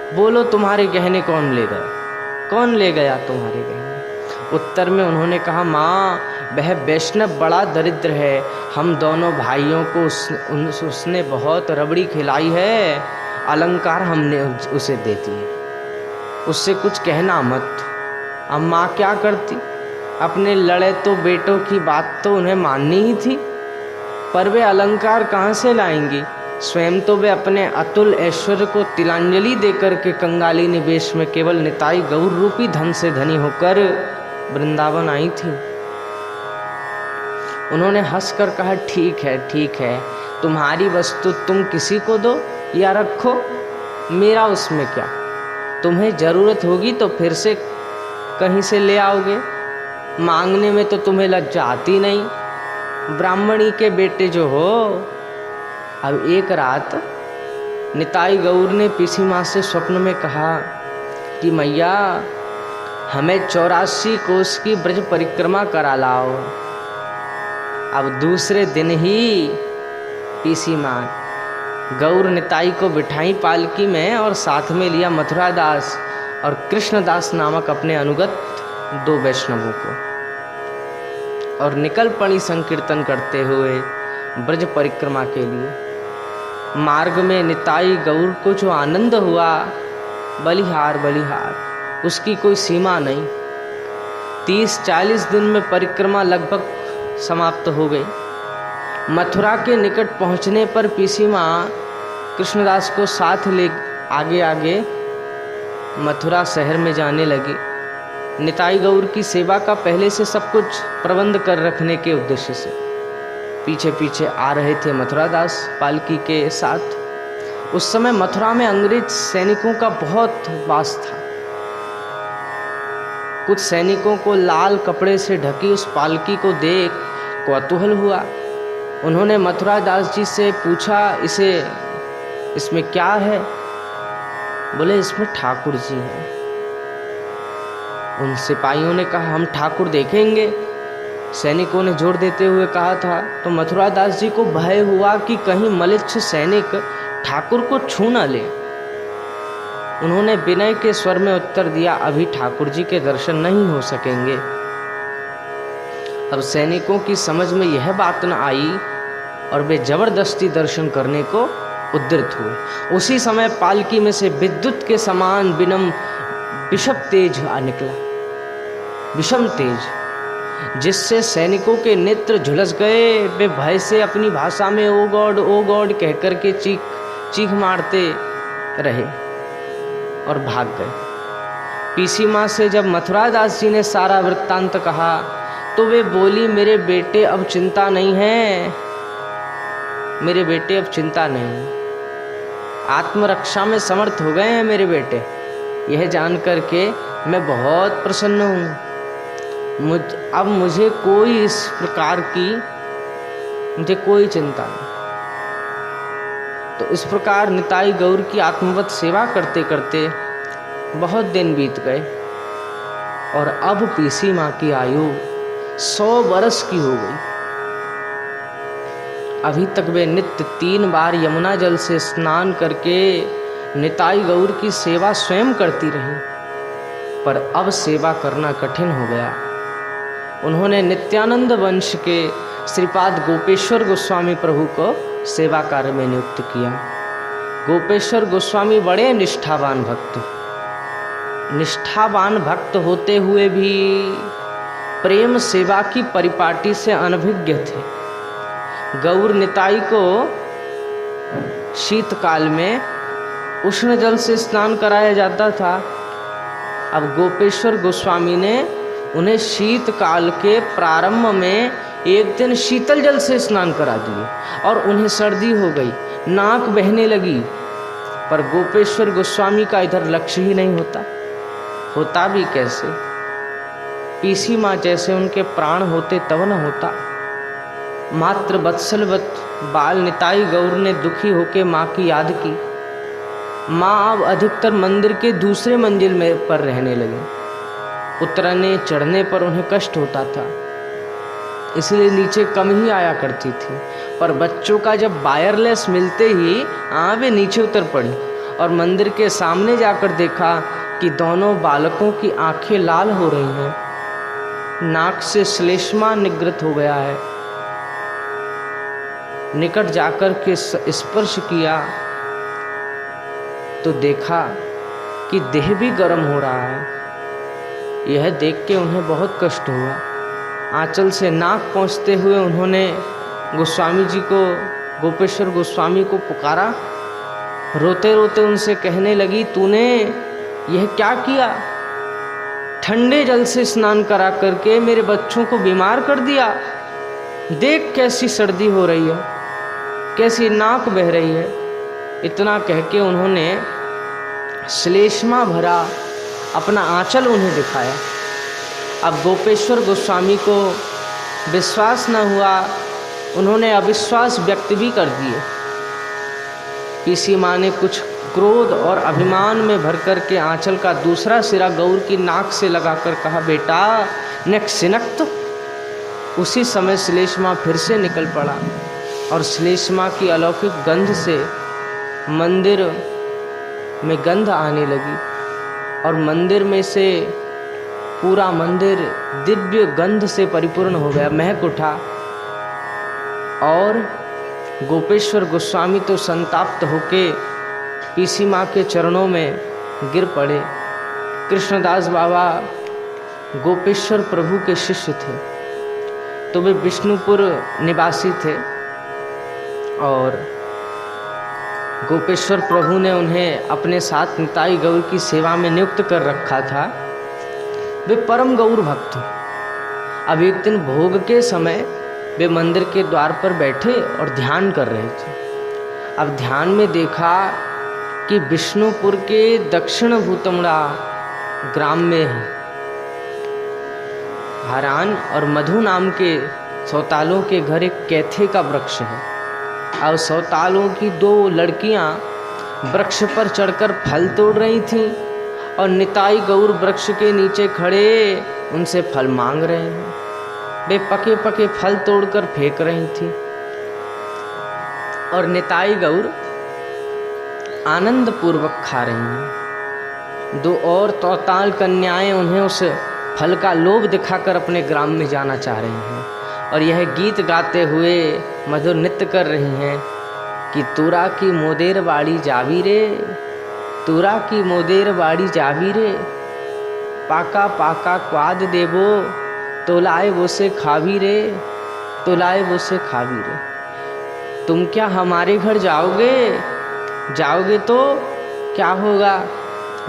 बोलो, तुम्हारे गहने कौन ले गया? कौन ले गया तुम्हारे गहने? उत्तर में उन्होंने कहा, माँ वह वैष्णव बड़ा दरिद्र है, हम दोनों भाइयों को उसने बहुत रबड़ी खिलाई है, अलंकार हमने उसे दे दिए, उससे कुछ कहना मत। अब माँ क्या करती? अपने लड़े तो बेटों की बात तो उन्हें माननी ही थी, पर वे अलंकार कहाँ से लाएंगी? स्वयं तो वे अपने अतुल ऐश्वर्य को तिलांजलि देकर के कंगाली निवेश में केवल निताई गौर रूपी धन से धनी होकर वृंदावन आई थी। उन्होंने हंसकर कहा, ठीक है, तुम्हारी वस्तु तुम किसी को दो या रखो, मेरा उसमें क्या? तुम्हें जरूरत होगी तो फिर से कहीं से ले आओगे, मांगने में तो तुम्हें लज्जा आती नहीं। ब्राह्मणी के बेटे जो हो। अब एक रात निताई गौर ने पीसी माँ से स्वप्न में कहा कि मैया हमें 84 कोस की ब्रज परिक्रमा करा लाओ। अब दूसरे दिन ही पीसी माँ गौर निताई को बिठाई पालकी में और साथ में लिया मथुरा दास और कृष्णदास नामक अपने अनुगत 2 वैष्णवों को और निकल पड़ी संकीर्तन करते हुए ब्रज परिक्रमा के लिए। मार्ग में निताई गौर को जो आनंद हुआ, बलिहार बलिहार, उसकी कोई सीमा नहीं। 30-40 दिन में परिक्रमा लगभग समाप्त हो गई। मथुरा के निकट पहुंचने पर पीसी माँ कृष्णदास को साथ ले आगे आगे मथुरा शहर में जाने लगी। निताई गौर की सेवा का पहले से सब कुछ प्रबंध कर रखने के उद्देश्य से पीछे पीछे आ रहे थे मथुरा दास पालकी के साथ। उस समय मथुरा में अंग्रेज सैनिकों का बहुत वास था। कुछ सैनिकों को लाल कपड़े से ढकी उस पालकी को देख कौतूहल हुआ। उन्होंने मथुरा दास जी से पूछा, इसमें क्या है? बोले इसमें ठाकुर जी हैं। उन सिपाहियों ने कहा हम ठाकुर देखेंगे। सैनिकों ने जोर देते हुए कहा था तो मथुरा दास जी को भय हुआ कि कहीं मलिच्छ सैनिक ठाकुर को छू न ले। उन्होंने विनय के स्वर में उत्तर दिया, अभी ठाकुर जी के दर्शन नहीं हो सकेंगे। अब सैनिकों की समझ में यह बात न आई और वे जबरदस्ती दर्शन करने को उद्यत हुए। उसी समय पालकी में से विद्युत के समान विषम तेज आ निकला, विषम तेज, जिससे सैनिकों के नेत्र झुलस गए। वे भय से अपनी भाषा में ओ गॉड कहकर के चीख मारते रहे और भाग गए। पीसी माँ से जब मथुरा दास जी ने सारा वृत्तांत कहा तो वे बोली, मेरे बेटे अब चिंता नहीं है, मेरे बेटे अब चिंता नहीं, आत्मरक्षा में समर्थ हो गए हैं मेरे बेटे। यह जानकर के मैं बहुत प्रसन्न हूँ। अब मुझे कोई इस प्रकार की मुझे कोई चिंता नहीं। तो इस प्रकार निताई गौर की आत्मवत सेवा करते करते बहुत दिन बीत गए और अब पीसी माँ की आयु 100 वर्ष की हो गई। अभी तक वे नित्य 3 बार यमुना जल से स्नान करके निताई गौर की सेवा स्वयं करती रही, पर अब सेवा करना कठिन हो गया। उन्होंने नित्यानंद वंश के श्रीपाद गोपेश्वर गोस्वामी प्रभु को सेवा कार्य में नियुक्त किया। गोपेश्वर गोस्वामी बड़े निष्ठावान भक्त होते हुए भी प्रेम सेवा की परिपाटी से अनभिज्ञ थे। गौर निताई को शीतकाल में उष्ण जल से स्नान कराया जाता था। अब गोपेश्वर गोस्वामी ने उन्हें शीतकाल के प्रारंभ में एक दिन शीतल जल से स्नान करा दिए और उन्हें सर्दी हो गई, नाक बहने लगी। पर गोपेश्वर गोस्वामी का इधर लक्ष्य ही नहीं होता भी कैसे? पीसी माँ जैसे उनके प्राण होते तब न होता। मात्र वत्सलवत बाल निताई गौर ने दुखी होकर माँ की याद की। माँ अब अधिकतर मंदिर के दूसरे मंजिल में पर रहने लगी। उतरने चढ़ने पर उन्हें कष्ट होता था, इसलिए नीचे कम ही आया करती थी। पर बच्चों का जब वायरलेस मिलते ही वे नीचे उतर पड़ी और मंदिर के सामने जाकर देखा कि दोनों बालकों की आंखें लाल हो रही हैं, नाक से श्लेष्मा निगृत हो गया है। निकट जाकर के स्पर्श किया तो देखा कि देह भी गर्म हो रहा है। यह देख के उन्हें बहुत कष्ट हुआ। आंचल से नाक पहुँचते हुए उन्होंने गोस्वामी जी को, गोपेश्वर गोस्वामी को पुकारा। रोते रोते उनसे कहने लगी, तूने यह क्या किया? ठंडे जल से स्नान करा करके मेरे बच्चों को बीमार कर दिया। देख कैसी सर्दी हो रही है, कैसी नाक बह रही है। इतना कह के उन्होंने श्लेष्मा भरा अपना आंचल उन्हें दिखाया। अब गोपेश्वर गोस्वामी को विश्वास न हुआ उन्होंने अविश्वास व्यक्त भी कर दिए। पीसी माँ ने कुछ क्रोध और अभिमान में भर कर के आंचल का दूसरा सिरा गौर की नाक से लगाकर कहा, बेटा नक सिनक। तो उसी समय श्लेष्मा फिर से निकल पड़ा और श्लेष्मा की अलौकिक गंध से मंदिर में गंध आने लगी और मंदिर में से पूरा मंदिर दिव्य गंध से परिपूर्ण हो गया, महक उठा। और गोपेश्वर गोस्वामी तो संताप्त होके पीसी माँ के चरणों में गिर पड़े। कृष्णदास बाबा गोपेश्वर प्रभु के शिष्य थे, तो वे विष्णुपुर निवासी थे और गोपेश्वर प्रभु ने उन्हें अपने साथ निताई गौर की सेवा में नियुक्त कर रखा था। वे परम गौर भक्त। अब एक दिन भोग के समय वे मंदिर के द्वार पर बैठे और ध्यान कर रहे थे। अब ध्यान में देखा कि विष्णुपुर के दक्षिण भूतमड़ा ग्राम में हरान और मधु नाम के सौतालों के घर एक कैथे का वृक्ष है। अब सौतालों की 2 लड़कियां वृक्ष पर चढ़कर फल तोड़ रही थीं और निताई गौर वृक्ष के नीचे खड़े उनसे फल मांग रहे हैं। वे पके पके फल तोड़कर फेंक रही थी और निताई गौर आनंद पूर्वक खा रही हैं। 2 और तौताल कन्याएं उन्हें उस फल का लोभ दिखाकर अपने ग्राम में जाना चाह रही हैं और यह गीत गाते हुए मधुर नृत्य कर रही हैं कि तुरा की मोदेर बाड़ी जावी रे, तुरा की मोदेर बाड़ी जावी रे, पाका पाका क्वाद देबो, तोलाए वो से खावी रे, तोलाए वो से खावी रे। तुम क्या हमारे घर जाओगे? जाओगे तो क्या होगा?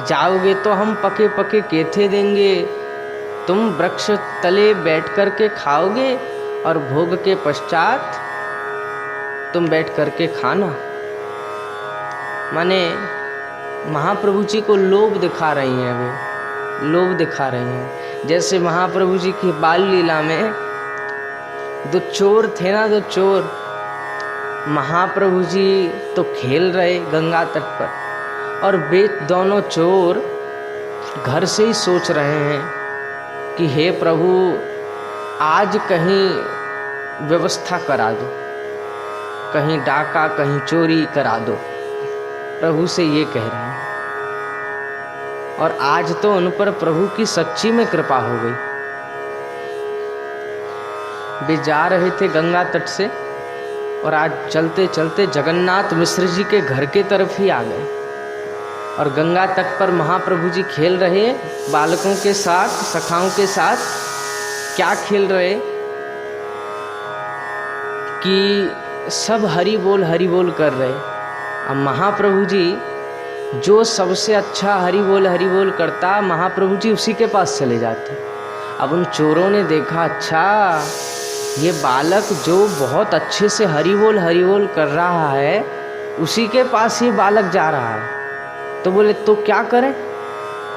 जाओगे तो हम पके पके केथे देंगे, तुम वृक्ष तले बैठ कर के खाओगे और भोग के पश्चात तुम बैठ कर के खाना। माने महाप्रभु जी को लोभ दिखा रही हैं, वे लोभ दिखा रही हैं। जैसे महाप्रभु जी की बाल लीला में 2 चोर थे ना, 2 चोर, महाप्रभु जी तो खेल रहे गंगा तट पर और वे दोनों चोर घर से ही सोच रहे हैं कि हे प्रभु आज कहीं व्यवस्था करा दो, कहीं डाका कहीं चोरी करा दो। प्रभु से ये कह रहे हैं और आज तो उन पर प्रभु की सच्ची में कृपा हो गई। वे जा रहे थे गंगा तट से और आज चलते चलते जगन्नाथ मिश्र जी के घर के तरफ ही आ गए और गंगा तट पर महाप्रभु जी खेल रहे बालकों के साथ, सखाओं के साथ। क्या खेल रहे कि सब हरि बोल कर रहे। अब महाप्रभु जी जो सबसे अच्छा हरि बोल करता, महाप्रभु जी उसी के पास चले जाते। अब उन चोरों ने देखा, अच्छा ये बालक जो बहुत अच्छे से हरि बोल कर रहा है, उसी के पास ये बालक जा रहा है। तो बोले तो क्या करें?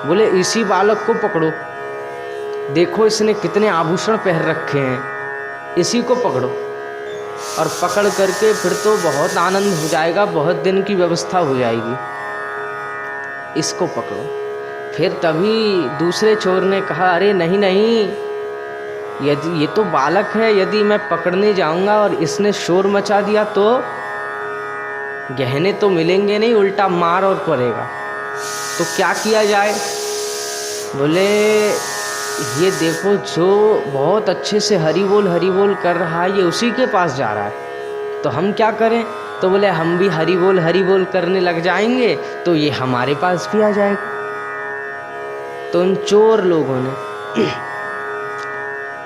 बोले इसी बालक को पकड़ो, देखो इसने कितने आभूषण पहन रखे हैं, इसी को पकड़ो और पकड़ करके फिर तो बहुत आनंद हो जाएगा, बहुत दिन की व्यवस्था हो जाएगी, इसको पकड़ो। फिर तभी दूसरे चोर ने कहा, अरे नहीं नहीं, यदि ये तो बालक है, यदि मैं पकड़ने जाऊंगा और इसने शोर मचा दिया तो गहने तो मिलेंगे नहीं, उल्टा मार और पड़ेगा। तो क्या किया जाए? बोले ये देखो जो बहुत अच्छे से हरि बोल कर रहा है, ये उसी के पास जा रहा है, तो हम क्या करें? तो बोले हम भी हरि बोल करने लग जाएंगे तो ये हमारे पास भी आ जाएगा। तो उन चोर लोगों ने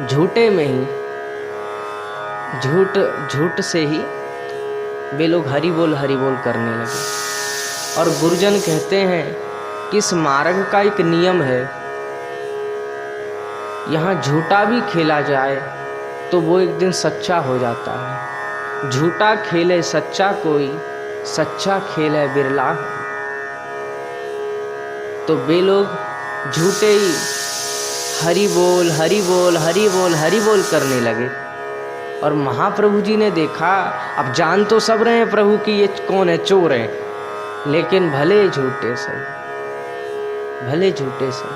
झूठे में ही झूठ से ही वे लोग हरि बोल करने लगे। और गुरुजन कहते हैं कि इस मार्ग का एक नियम है, यहाँ झूठा भी खेला जाए तो वो एक दिन सच्चा हो जाता है। झूठा खेले सच्चा कोई, सच्चा खेले बिरला। तो वे लोग झूठे ही हरि बोल करने लगे और महाप्रभु जी ने देखा, अब जान तो सब रहे हैं प्रभु कि ये कौन है, चोर है, लेकिन भले झूठे सही, भले झूठे सही।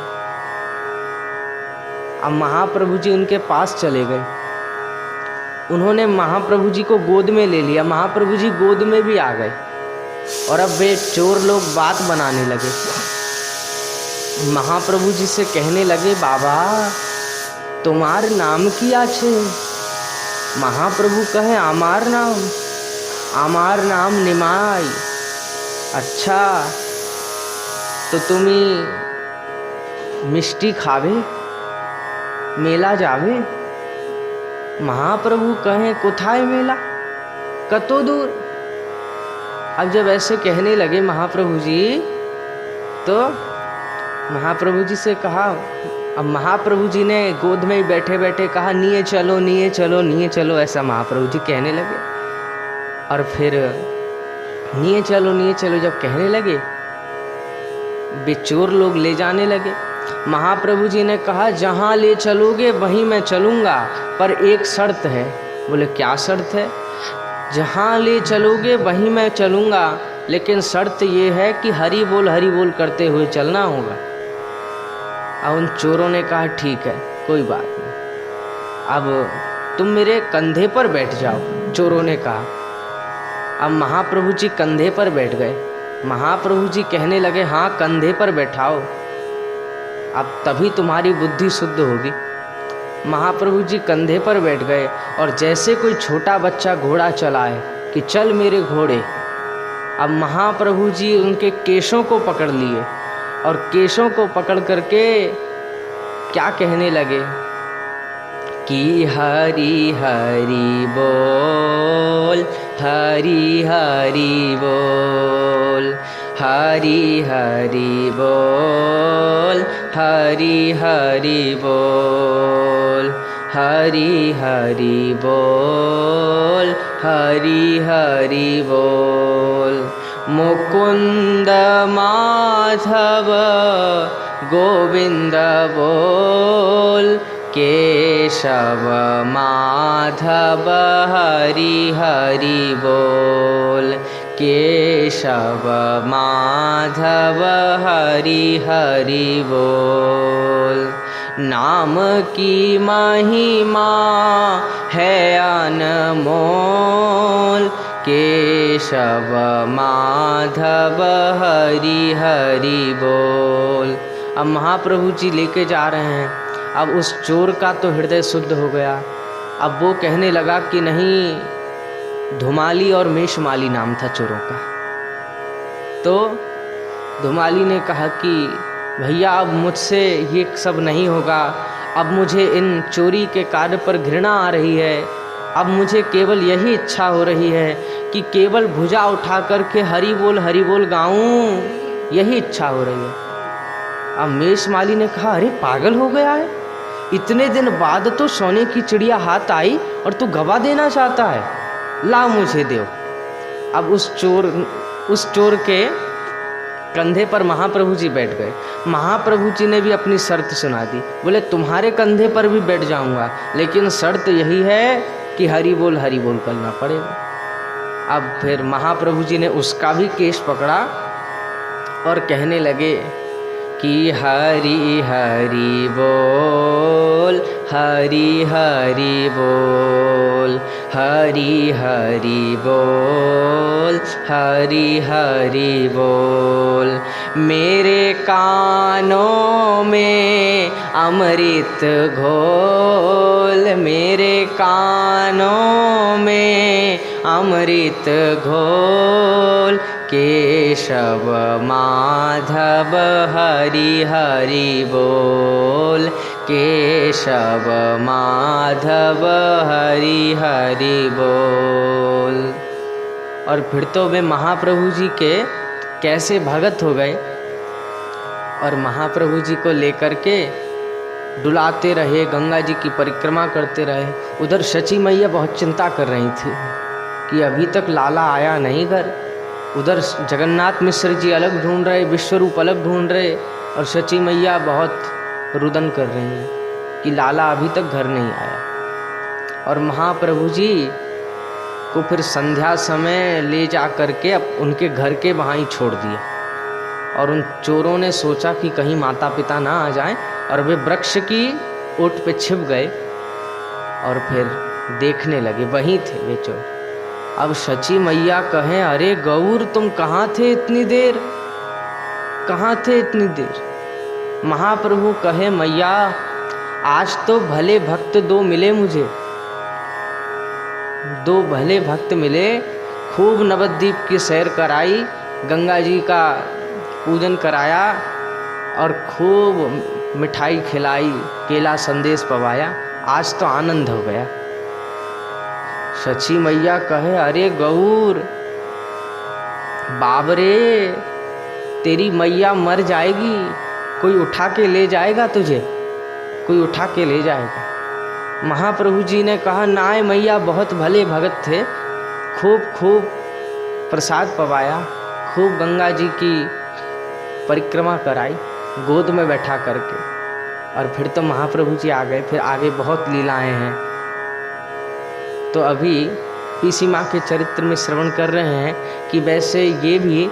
अब महाप्रभु जी उनके पास चले गए, उन्होंने महाप्रभु जी को गोद में ले लिया, महाप्रभु जी गोद में भी आ गए और अब वे चोर लोग बात बनाने लगे। महाप्रभु जी से कहने लगे, बाबा तुम्हार नाम किया छे? महाप्रभु कहे, आमार नाम निमाई। अच्छा तो तुम्ही मिष्टी खावे, मेला जावे? महाप्रभु कहे, कोथाय मेला, कतो दूर। अब जब ऐसे कहने लगे महाप्रभु जी, तो महाप्रभु जी से कहा, अब महाप्रभु जी ने गोद में ही बैठे बैठे कहा, निये चलो निये चलो निये चलो, ऐसा महाप्रभु जी कहने लगे। और फिर निये चलो जब कहने लगे, बेचोर लोग ले जाने लगे। महाप्रभु जी ने कहा, जहाँ ले चलोगे वहीं मैं चलूँगा, पर एक शर्त है। बोले, क्या शर्त है? जहाँ ले चलोगे वहीं मैं चलूँगा, लेकिन शर्त ये है कि हरि बोल करते हुए चलना होगा। अब उन चोरों ने कहा, ठीक है कोई बात नहीं, अब तुम मेरे कंधे पर बैठ जाओ, चोरों ने कहा। अब महाप्रभु जी कंधे पर बैठ गए। महाप्रभु जी कहने लगे, हाँ कंधे पर बैठाओ, अब तभी तुम्हारी बुद्धि शुद्ध होगी। महाप्रभु जी कंधे पर बैठ गए और जैसे कोई छोटा बच्चा घोड़ा चलाए कि चल मेरे घोड़े, अब महाप्रभु जी उनके केशों को पकड़ लिए और केशों को पकड़ करके क्या कहने लगे कि हरि हरि बोल, हरि हरि बोल, हरि हरि बोल, हरि हरि बोल, हरि हरि बोल, हरि हरि बोल। मुकुंद माधव गोविंद बोल, केशव माधव हरि हरि बोल, केशव माधव हरि हरि बोल। नाम की महिमा है अनमोल, केशव माधव हरि हरि बोल। अब महाप्रभु जी लेके जा रहे हैं। अब उस चोर का तो हृदय शुद्ध हो गया। अब वो कहने लगा कि नहीं, धुमाली और मेषमाली नाम था चोरों का। तो धुमाली ने कहा कि भैया अब मुझसे ये सब नहीं होगा, अब मुझे इन चोरी के कार्य पर घृणा आ रही है, अब मुझे केवल यही इच्छा हो रही है कि केवल भुजा उठा करके हरि बोल गाऊं, यही इच्छा हो रही है। अब मेषमाली ने कहा, अरे पागल हो गया है, इतने दिन बाद तो सोने की चिड़िया हाथ आई और तू गवा देना चाहता है, ला मुझे दो। अब उस चोर के कंधे पर महाप्रभु जी बैठ गए। महाप्रभु जी ने भी अपनी शर्त सुना दी। बोले, तुम्हारे कंधे पर भी बैठ जाऊंगा, लेकिन शर्त यही है कि हरि बोल करना पड़ेगा। अब फिर महाप्रभु जी ने उसका भी केश पकड़ा और कहने लगे कि हरि हरि बोल, हरि हरि बोल, हरि हरि बोल, हरि हरि बोल। मेरे कानों में अमृत घोल, मेरे कानों में अमृत घोल, केशव माधव हरि हरि बोल, केशव माधव हरि हरि बोल। और फिर तो वे महाप्रभु जी के कैसे भगत हो गए और महाप्रभु जी को लेकर के डुलाते रहे, गंगा जी की परिक्रमा करते रहे। उधर शची मैया बहुत चिंता कर रही थी कि अभी तक लाला आया नहीं घर। उधर जगन्नाथ मिश्र जी अलग ढूंढ रहे, विश्वरूप अलग ढूंढ रहे, और शची मैया बहुत रुदन कर रही हैं कि लाला अभी तक घर नहीं आया। और महाप्रभु जी को फिर संध्या समय ले जा करके अब उनके घर के वहाँ ही छोड़ दिया। और उन चोरों ने सोचा कि कहीं माता पिता ना आ जाएं, और वे वृक्ष की ओट पे छिप गए और फिर देखने लगे, वहीं थे वे चोर। अब शची मैया कहें, अरे गौर तुम कहाँ थे इतनी देर, कहाँ थे इतनी देर। महाप्रभु कहे, मैया आज तो भले भक्त दो मिले मुझे, दो भले भक्त मिले, खूब नवद्वीप की सैर कराई, गंगा जी का पूजन कराया और खूब मिठाई खिलाई, केला संदेश पवाया, आज तो आनंद हो गया। शची मैया कहे, अरे गौर बाबरे तेरी मैया मर जाएगी, कोई उठा के ले जाएगा तुझे, कोई उठा के ले जाएगा। महाप्रभु जी ने कहा, नाय मैया बहुत भले भगत थे, खूब प्रसाद पवाया, खूब गंगा जी की परिक्रमा कराई गोद में बैठा करके। और फिर तो महाप्रभु जी आ गए, फिर आगे बहुत लीलाएं हैं। तो अभी पीसी माँ के चरित्र में श्रवण कर रहे हैं कि वैसे ये भी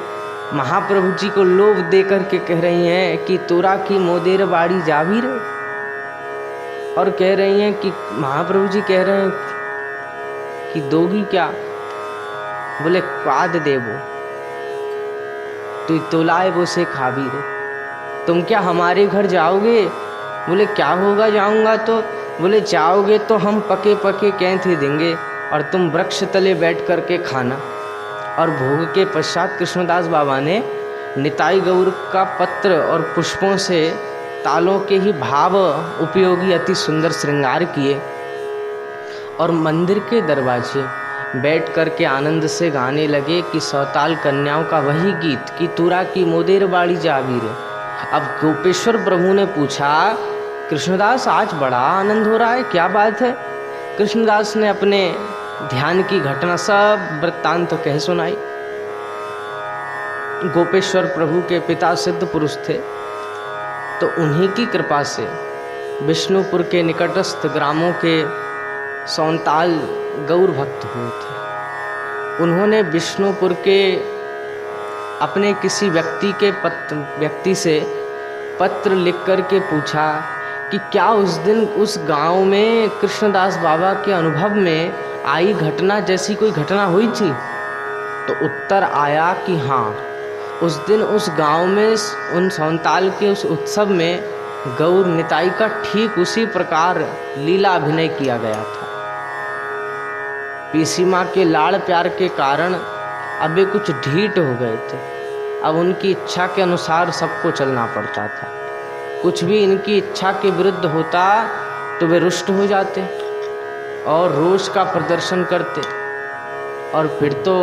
महाप्रभु जी को लोभ दे करके कह रही हैं कि तोरा की मोदेर बाड़ी जा भी रे, और कह रही हैं कि महाप्रभु जी कह रहे हैं कि दोगी क्या, बोले क्वाद देवो तू तोलाए वो से खा भी रे, तुम क्या हमारे घर जाओगे, बोले क्या होगा जाऊंगा तो, बोले जाओगे तो हम पके पके कैंथे देंगे और तुम वृक्ष तले बैठ करके खाना। और भोग के पश्चात कृष्णदास बाबा ने निताई गौर का पत्र और पुष्पों से तालों के ही भाव उपयोगी अति सुंदर श्रृंगार किए और मंदिर के दरवाजे बैठ करके आनंद से गाने लगे कि सौताल कन्याओं का वही गीत कि तुरा की मोदेर बाड़ी जावीर। अब गोपेश्वर प्रभु ने पूछा, कृष्णदास आज बड़ा आनंद हो रहा है, क्या बात है। कृष्णदास ने अपने ध्यान की घटना सब वृत्तांत तो कह सुनाई। गोपेश्वर प्रभु के पिता सिद्ध पुरुष थे, तो उन्हीं की कृपा से विष्णुपुर के निकटस्थ ग्रामों के सौंताल गौर भक्त हुए थे। उन्होंने विष्णुपुर के अपने किसी व्यक्ति से पत्र लिख कर के पूछा कि क्या उस दिन उस गांव में कृष्णदास बाबा के अनुभव में आई घटना जैसी कोई घटना हुई थी। तो उत्तर आया कि हाँ, उस दिन उस गांव में उन सौंताल के उस उत्सव में गौर निताई का ठीक उसी प्रकार लीला अभिनय किया गया था। पीसी माँ के लाड़ प्यार के कारण अब वे कुछ ढीठ हो गए थे। अब उनकी इच्छा के अनुसार सबको चलना पड़ता था। कुछ भी इनकी इच्छा के विरुद्ध होता तो वे रुष्ट हो जाते और रोष का प्रदर्शन करते, और फिर तो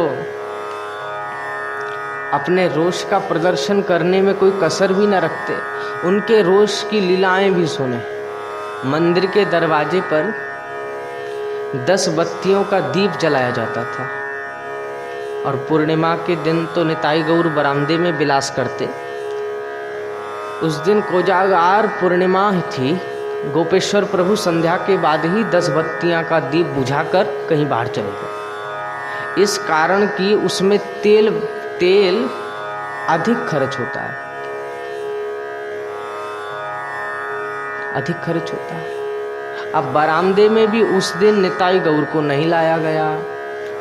अपने रोष का प्रदर्शन करने में कोई कसर भी न रखते। उनके रोष की लीलाएं भी सुने। मंदिर के दरवाजे पर 10 बत्तियों का दीप जलाया जाता था और पूर्णिमा के दिन तो निताई गौर बरामदे में विलास करते। उस दिन कोजागार पूर्णिमा थी। गोपेश्वर प्रभु संध्या के बाद ही 10 बत्तियां का दीप बुझाकर कहीं बाहर चले गए। इस कारण कि उसमें तेल अधिक खर्च होता है, अधिक खर्च होता है। अब बरामदे में भी उस दिन निताई गौर को नहीं लाया गया।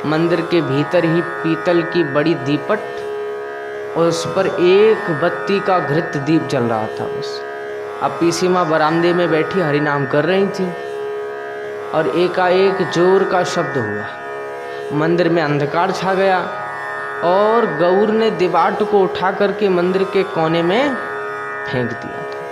मंदिर के भीतर ही पीतल की बड़ी दीपट और उस पर एक बत्ती का घृत दीप जल रहा था बस। अब पीसी माँ बरामदे में बैठी हरिनाम कर रही थी और एकाएक जोर का शब्द हुआ। मंदिर में अंधकार छा गया और गौर ने दिवाट को उठा करके मंदिर के कोने में फेंक दिया था।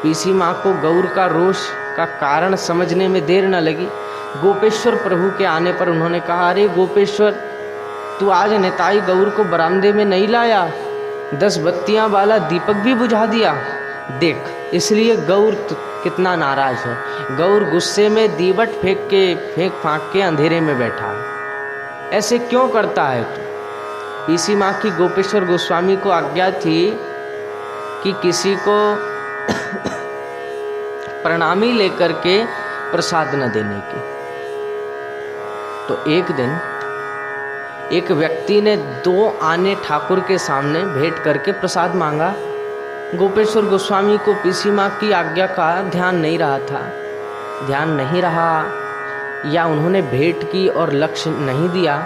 पीसी माँ को गौर का रोष का कारण समझने में देर न लगी। गोपेश्वर प्रभु के आने पर उन्होंने कहा, अरे गोपेश्वर, तू आज निताई गौर को बरामदे में नहीं लाया, 10 बत्तियां वाला दीपक भी बुझा दिया। देख, इसलिए गौर कितना नाराज है। गौर गुस्से में दीवट फेंक फांक के अंधेरे में बैठा है। ऐसे क्यों करता है तू? पीसी माँ की गोपेश्वर गोस्वामी को आज्ञा थी कि किसी को प्रणामी लेकर के प्रसाद न देने की। तो एक दिन एक व्यक्ति ने 2 आने ठाकुर के सामने भेंट करके प्रसाद मांगा। गोपेश्वर गोस्वामी को पीसी माँ की आज्ञा का ध्यान नहीं रहा या उन्होंने भेंट की और लक्ष्य नहीं दिया,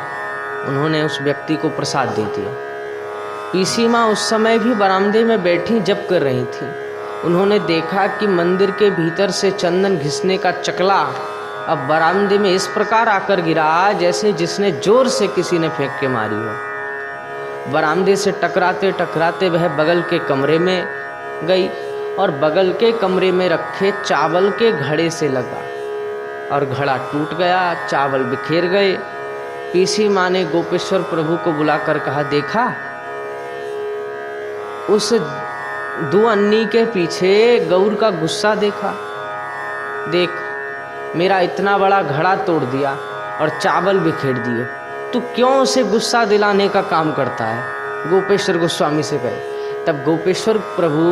उन्होंने उस व्यक्ति को प्रसाद दे दिया। पीसी माँ उस समय भी बरामदे में बैठी जप कर रही थी। उन्होंने देखा कि मंदिर के भीतर से चंदन घिसने का चकला अब बरामदे में इस प्रकार आकर गिरा जैसे जिसने जोर से किसी ने फेंक के मारी हो। बरामदे से टकराते टकराते वह बगल के कमरे में गई और बगल के कमरे में रखे चावल के घड़े से लगा और घड़ा टूट गया, चावल बिखेर गए। पीसी माँ ने गोपेश्वर प्रभु को बुलाकर कहा, देखा उस 2 अन्नी के पीछे गौर का गुस्सा देखा? देख, मेरा इतना बड़ा घड़ा तोड़ दिया और चावल बिखेर दिए, तू क्यों उसे गुस्सा दिलाने का काम करता है? गोपेश्वर गोस्वामी से कहे। तब गोपेश्वर प्रभु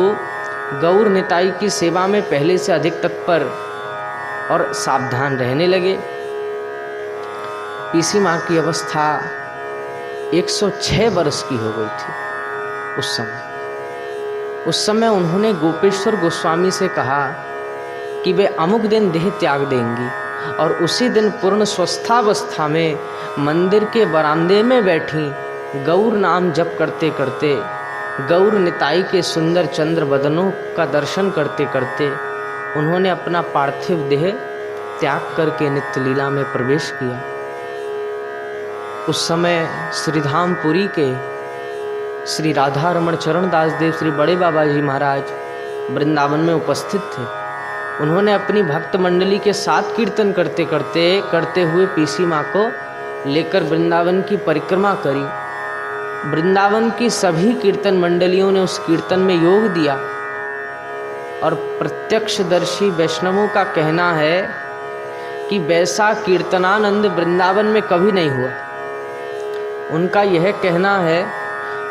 गौर निताई की सेवा में पहले से अधिक तत्पर और सावधान रहने लगे। पीसी माँ की अवस्था 106 वर्ष की हो गई थी उस समय उन्होंने गोपेश्वर गोस्वामी से कहा कि वे अमुक दिन देह त्याग देंगी और उसी दिन पूर्ण स्वस्थावस्था में मंदिर के बरामदे में बैठी गौर नाम जप करते करते, गौर निताई के सुंदर चंद्र बदनों का दर्शन करते करते उन्होंने अपना पार्थिव देह त्याग करके नित्य लीला में प्रवेश किया। उस समय श्रीधामपुरी के श्री राधा रमण चरण दास देव श्री बड़े बाबा जी महाराज वृंदावन में उपस्थित थे। उन्होंने अपनी भक्त मंडली के साथ कीर्तन करते हुए पीसी माँ को लेकर वृंदावन की परिक्रमा करी। वृंदावन की सभी कीर्तन मंडलियों ने उस कीर्तन में योग दिया और प्रत्यक्षदर्शी वैष्णवों का कहना है कि वैसा कीर्तनानंद वृंदावन में कभी नहीं हुआ। उनका यह कहना है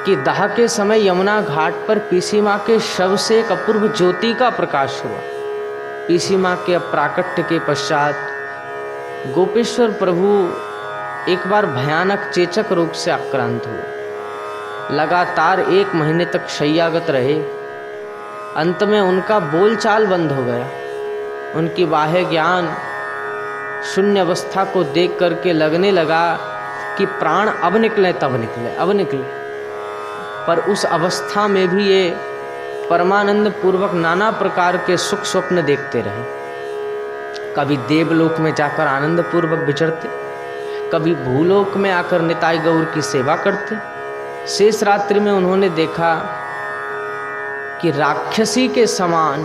कि दाह के समय यमुना घाट पर पीसी माँ के शव से एक अपूर्व ज्योति का प्रकाश हुआ। पीसी माँ के अप्राकट्य के पश्चात गोपेश्वर प्रभु एक बार भयानक चेचक रोग से आक्रांत हुए। लगातार 1 महीने तक शय्यागत रहे। अंत में उनका बोलचाल बंद हो गया। उनकी बाह्य ज्ञान शून्य अवस्था को देख करके लगने लगा कि प्राण अब निकले पर उस अवस्था में भी ये परमानंद पूर्वक नाना प्रकार के सुख स्वप्न देखते रहे। कभी देवलोक में जाकर आनंद पूर्वक विचरते, कभी भूलोक में आकर निताई गौर की सेवा करते। शेष रात्रि में उन्होंने देखा कि राक्षसी के समान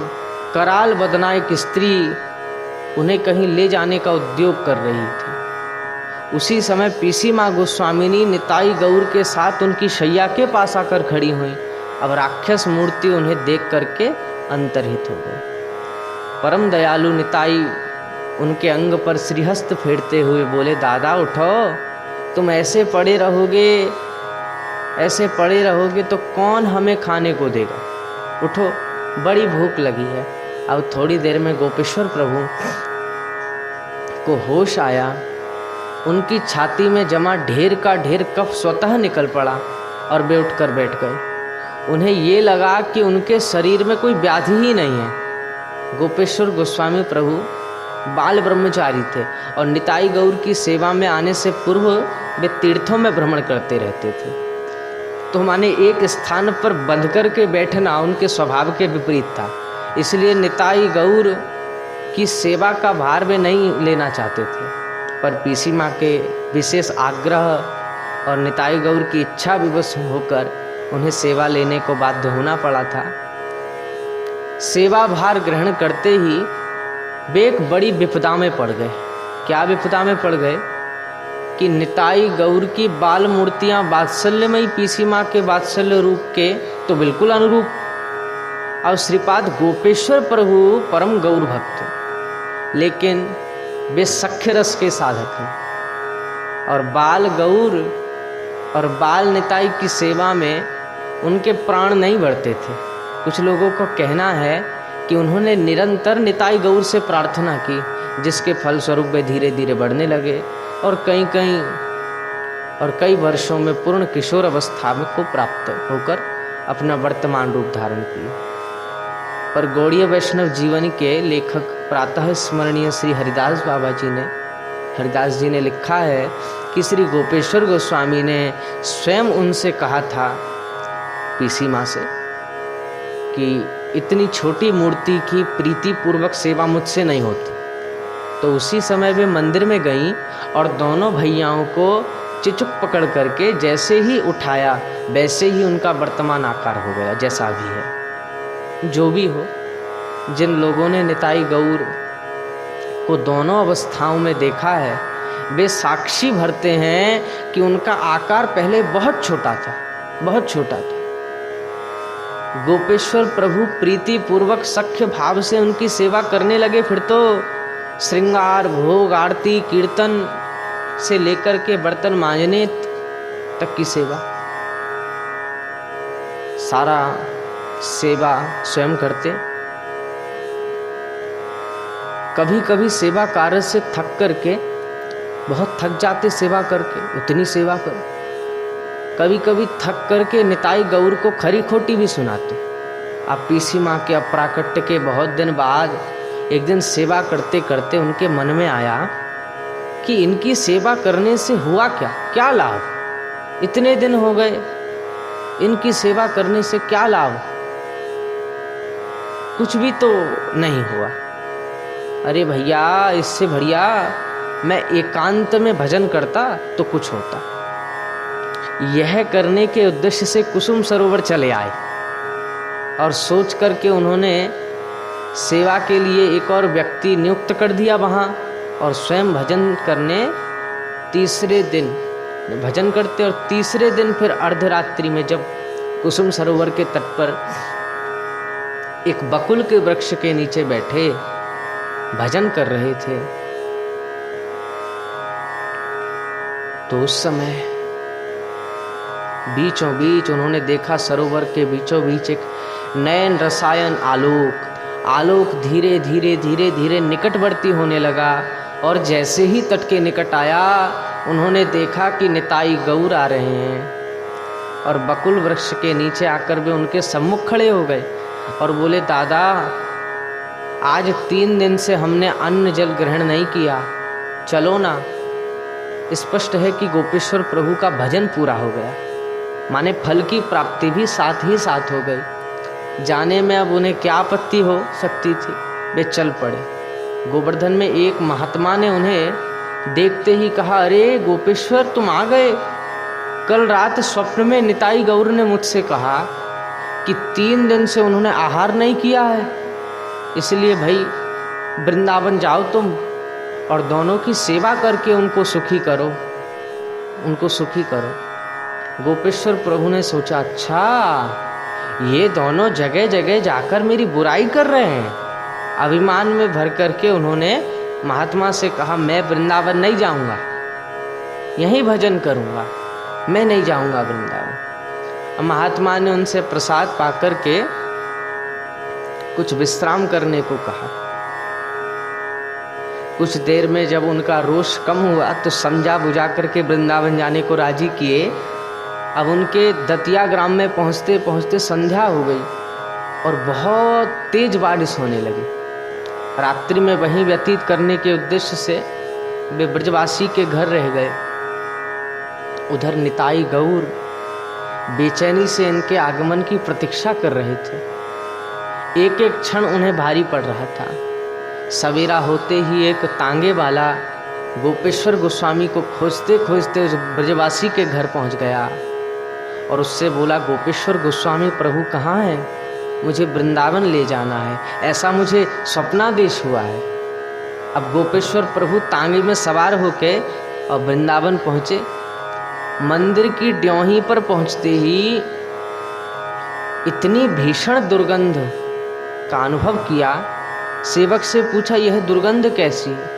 कराल बदना एक स्त्री उन्हें कहीं ले जाने का उद्योग कर रही थी। उसी समय पीसी माँ गोस्वामिनी निताई गौर के साथ उनकी शैया के पास आकर खड़ी हुई। अब राक्षस मूर्ति उन्हें देख करके अंतर्हित हो गई। परम दयालु निताई उनके अंग पर श्रीहस्त फेरते हुए बोले, दादा उठो, तुम ऐसे पड़े रहोगे तो कौन हमें खाने को देगा? उठो, बड़ी भूख लगी है। अब थोड़ी देर में गोपेश्वर प्रभु को होश आया। उनकी छाती में जमा ढेर का ढेर कफ स्वतः निकल पड़ा और वे उठकर बैठ गए। उन्हें ये लगा कि उनके शरीर में कोई व्याधि ही नहीं है। गोपेश्वर गोस्वामी प्रभु बाल ब्रह्मचारी थे और निताई गौर की सेवा में आने से पूर्व वे तीर्थों में भ्रमण करते रहते थे। तो माने एक स्थान पर बंध करके बैठना उनके स्वभाव के विपरीत था। इसलिए निताई गौर की सेवा का भार वे नहीं लेना चाहते थे। पर पीसी माँ के विशेष आग्रह और निताई गौर की इच्छा विवश होकर उन्हें सेवा लेने को बाध्य होना पड़ा था। सेवा भार ग्रहण करते ही वे एक बड़ी विपदा में पड़ गए। क्या विपदा में पड़ गए कि निताई गौर की बाल मूर्तियां वात्सल्यमयी पीसी माँ के वात्सल्य रूप के तो बिल्कुल अनुरूप, और श्रीपाद गोपेश्वर प्रभु परम गौर भक्त, लेकिन वे सख्य रस के साधक हैं और बाल गौर और बाल निताई की सेवा में उनके प्राण नहीं बढ़ते थे। कुछ लोगों को कहना है कि उन्होंने निरंतर निताई गौर से प्रार्थना की, जिसके फलस्वरूप वे धीरे धीरे बढ़ने लगे और कई वर्षों में पूर्ण किशोर अवस्था में को प्राप्त होकर अपना वर्तमान रूप धारण किए। पर गौड़ीय वैष्णव जीवनी के लेखक प्रातः स्मरणीय श्री हरिदास जी ने लिखा है कि श्री गोपेश्वर गोस्वामी ने स्वयं उनसे कहा था, पीसी माँ से, कि इतनी छोटी मूर्ति की प्रीति पूर्वक सेवा मुझसे नहीं होती। तो उसी समय वे मंदिर में गईं और दोनों भैयाओं को चिचुक पकड़ करके जैसे ही उठाया वैसे ही उनका वर्तमान आकार हो गया, जैसा भी है। जो भी हो, जिन लोगों ने निताई गौर को दोनों अवस्थाओं में देखा है, वे साक्षी भरते हैं कि उनका आकार पहले बहुत छोटा था। गोपेश्वर प्रभु प्रीति पूर्वक सख्य भाव से उनकी सेवा करने लगे। फिर तो श्रृंगार, भोग, आरती, कीर्तन से लेकर के बर्तन मांजने तक की सेवा, सारा सेवा स्वयं करते। कभी कभी सेवा कार्य से थक करके, बहुत थक जाते सेवा करके, उतनी सेवा करो। कभी कभी थक करके निताई गौर को खरी खोटी भी सुनाते। अब पीसी माँ के अप्राकट्य के बहुत दिन बाद एक दिन सेवा करते करते उनके मन में आया कि इनकी सेवा करने से हुआ क्या लाभ। इतने दिन हो गए, इनकी सेवा करने से क्या लाभ, कुछ भी तो नहीं हुआ। अरे भैया, इससे बढ़िया मैं एकांत में भजन करता तो कुछ होता। यह करने के उद्देश्य से कुसुम सरोवर चले आए और सोच करके उन्होंने सेवा के लिए एक और व्यक्ति नियुक्त कर दिया वहाँ, और स्वयं भजन करने तीसरे दिन भजन करते, और तीसरे दिन फिर अर्धरात्रि में जब कुसुम सरोवर के तट पर एक बकुल के वृक्ष के नीचे बैठे भजन कर रहे थे, तो उस समय बीचों बीच उन्होंने देखा सरोवर के बीचों बीच एक नयन रसायन आलोक धीरे धीरे निकटवर्ती होने लगा। और जैसे ही तट के निकट आया, उन्होंने देखा कि निताई गौर आ रहे हैं और बकुल वृक्ष के नीचे आकर वे उनके सम्मुख खड़े हो गए और बोले, दादा, आज 3 दिन से हमने अन्न जल ग्रहण नहीं किया, चलो ना। स्पष्ट है कि गोपेश्वर प्रभु का भजन पूरा हो गया, माने फल की प्राप्ति भी साथ ही साथ हो गई। जाने में अब उन्हें क्या आपत्ति हो सकती थी, वे चल पड़े। गोवर्धन में एक महात्मा ने उन्हें देखते ही कहा, अरे गोपेश्वर, तुम आ गए। कल रात स्वप्न में निताई गौर ने मुझसे कहा कि 3 दिन से उन्होंने आहार नहीं किया है, इसलिए भाई वृंदावन जाओ तुम और दोनों की सेवा करके उनको सुखी करो। गोपेश्वर प्रभु ने सोचा, अच्छा ये दोनों जगह जगह जाकर मेरी बुराई कर रहे हैं। अभिमान में भर करके उन्होंने महात्मा से कहा, मैं वृंदावन नहीं जाऊंगा, यहीं भजन करूंगा, मैं नहीं जाऊंगा वृंदावन। महात्मा ने उनसे प्रसाद पाकर के कुछ विश्राम करने को कहा। कुछ देर में जब उनका रोष कम हुआ तो समझा बुझा करके वृंदावन जाने को राजी किए। अब उनके दतिया ग्राम में पहुंचते पहुंचते संध्या हो गई और बहुत तेज बारिश होने लगी। रात्रि में वहीं व्यतीत करने के उद्देश्य से वे ब्रजवासी के घर रह गए। उधर निताई गौर बेचैनी से इनके आगमन की प्रतीक्षा कर रहे थे। एक एक क्षण उन्हें भारी पड़ रहा था। सवेरा होते ही एक तांगे वाला गोपेश्वर गोस्वामी को खोजते खोजते उस ब्रजवासी के घर पहुंच गया और उससे बोला, गोपेश्वर गोस्वामी प्रभु कहाँ हैं? मुझे वृंदावन ले जाना है, ऐसा मुझे स्वप्नादेश हुआ है। अब गोपेश्वर प्रभु तांगे में सवार होके और वृंदावन पहुँचे। मंदिर की ड्योही पर पहुँचते ही इतनी भीषण दुर्गंध का अनुभव किया। सेवक से पूछा, यह दुर्गंध कैसी है?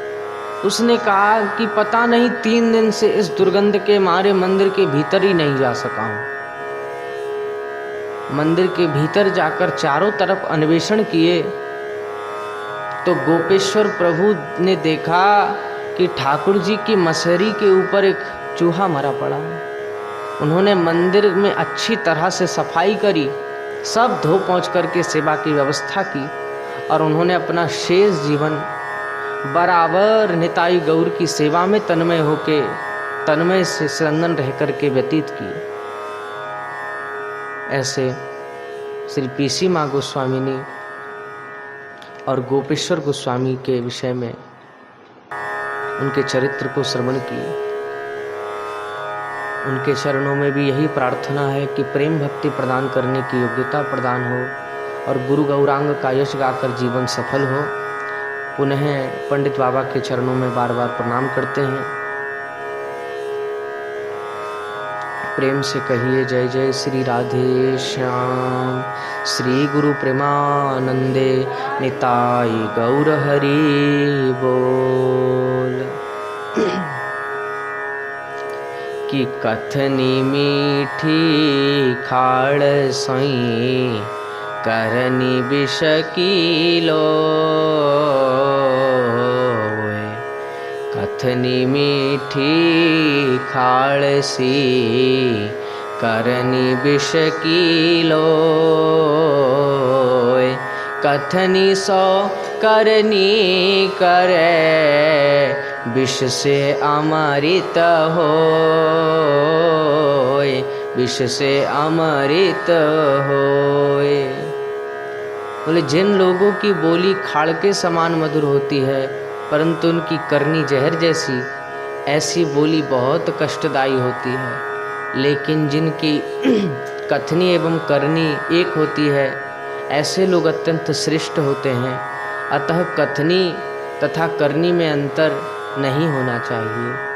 उसने कहा कि पता नहीं, 3 दिन से इस दुर्गंध के मारे मंदिर के भीतर ही नहीं जा सका हूं। मंदिर के भीतर जाकर चारों तरफ अन्वेषण किए तो गोपेश्वर प्रभु ने देखा कि ठाकुर जी की मसहरी के ऊपर एक चूहा मरा पड़ा है। उन्होंने मंदिर में अच्छी तरह से सफाई करी, सब धो पहुँच करके सेवा की व्यवस्था की और उन्होंने अपना शेष जीवन बराबर निताई गौर की सेवा में तन्मय होके तन्मय से संगन रह करके व्यतीत की। ऐसे श्री पीसी माँ गोस्वामी ने और गोपेश्वर गोस्वामी के विषय में उनके चरित्र को श्रवण की। उनके चरणों में भी यही प्रार्थना है कि प्रेम भक्ति प्रदान करने की योग्यता प्रदान हो और गुरु गौरांग का यश गाकर जीवन सफल हो। पुनः पंडित बाबा के चरणों में बार बार प्रणाम करते हैं। प्रेम से कहिए जय जय श्री राधे श्याम, श्री गुरु प्रेमानंदे निताई गौर हरि बोल। कि कथनी मीठी खाड़ सोई करनी विष कीलो, कथनी मीठी खाड़ सी करनी विष कीलो, कथनी सो करनी करे विष से अमृत हो, विष से अमृत होए। बोले जिन लोगों की बोली खाड़ के समान मधुर होती है परंतु उनकी करनी जहर जैसी, ऐसी बोली बहुत कष्टदायी होती है। लेकिन जिनकी कथनी एवं करनी एक होती है ऐसे लोग अत्यंत श्रेष्ठ होते हैं। अतः कथनी तथा करनी में अंतर नहीं होना चाहिए।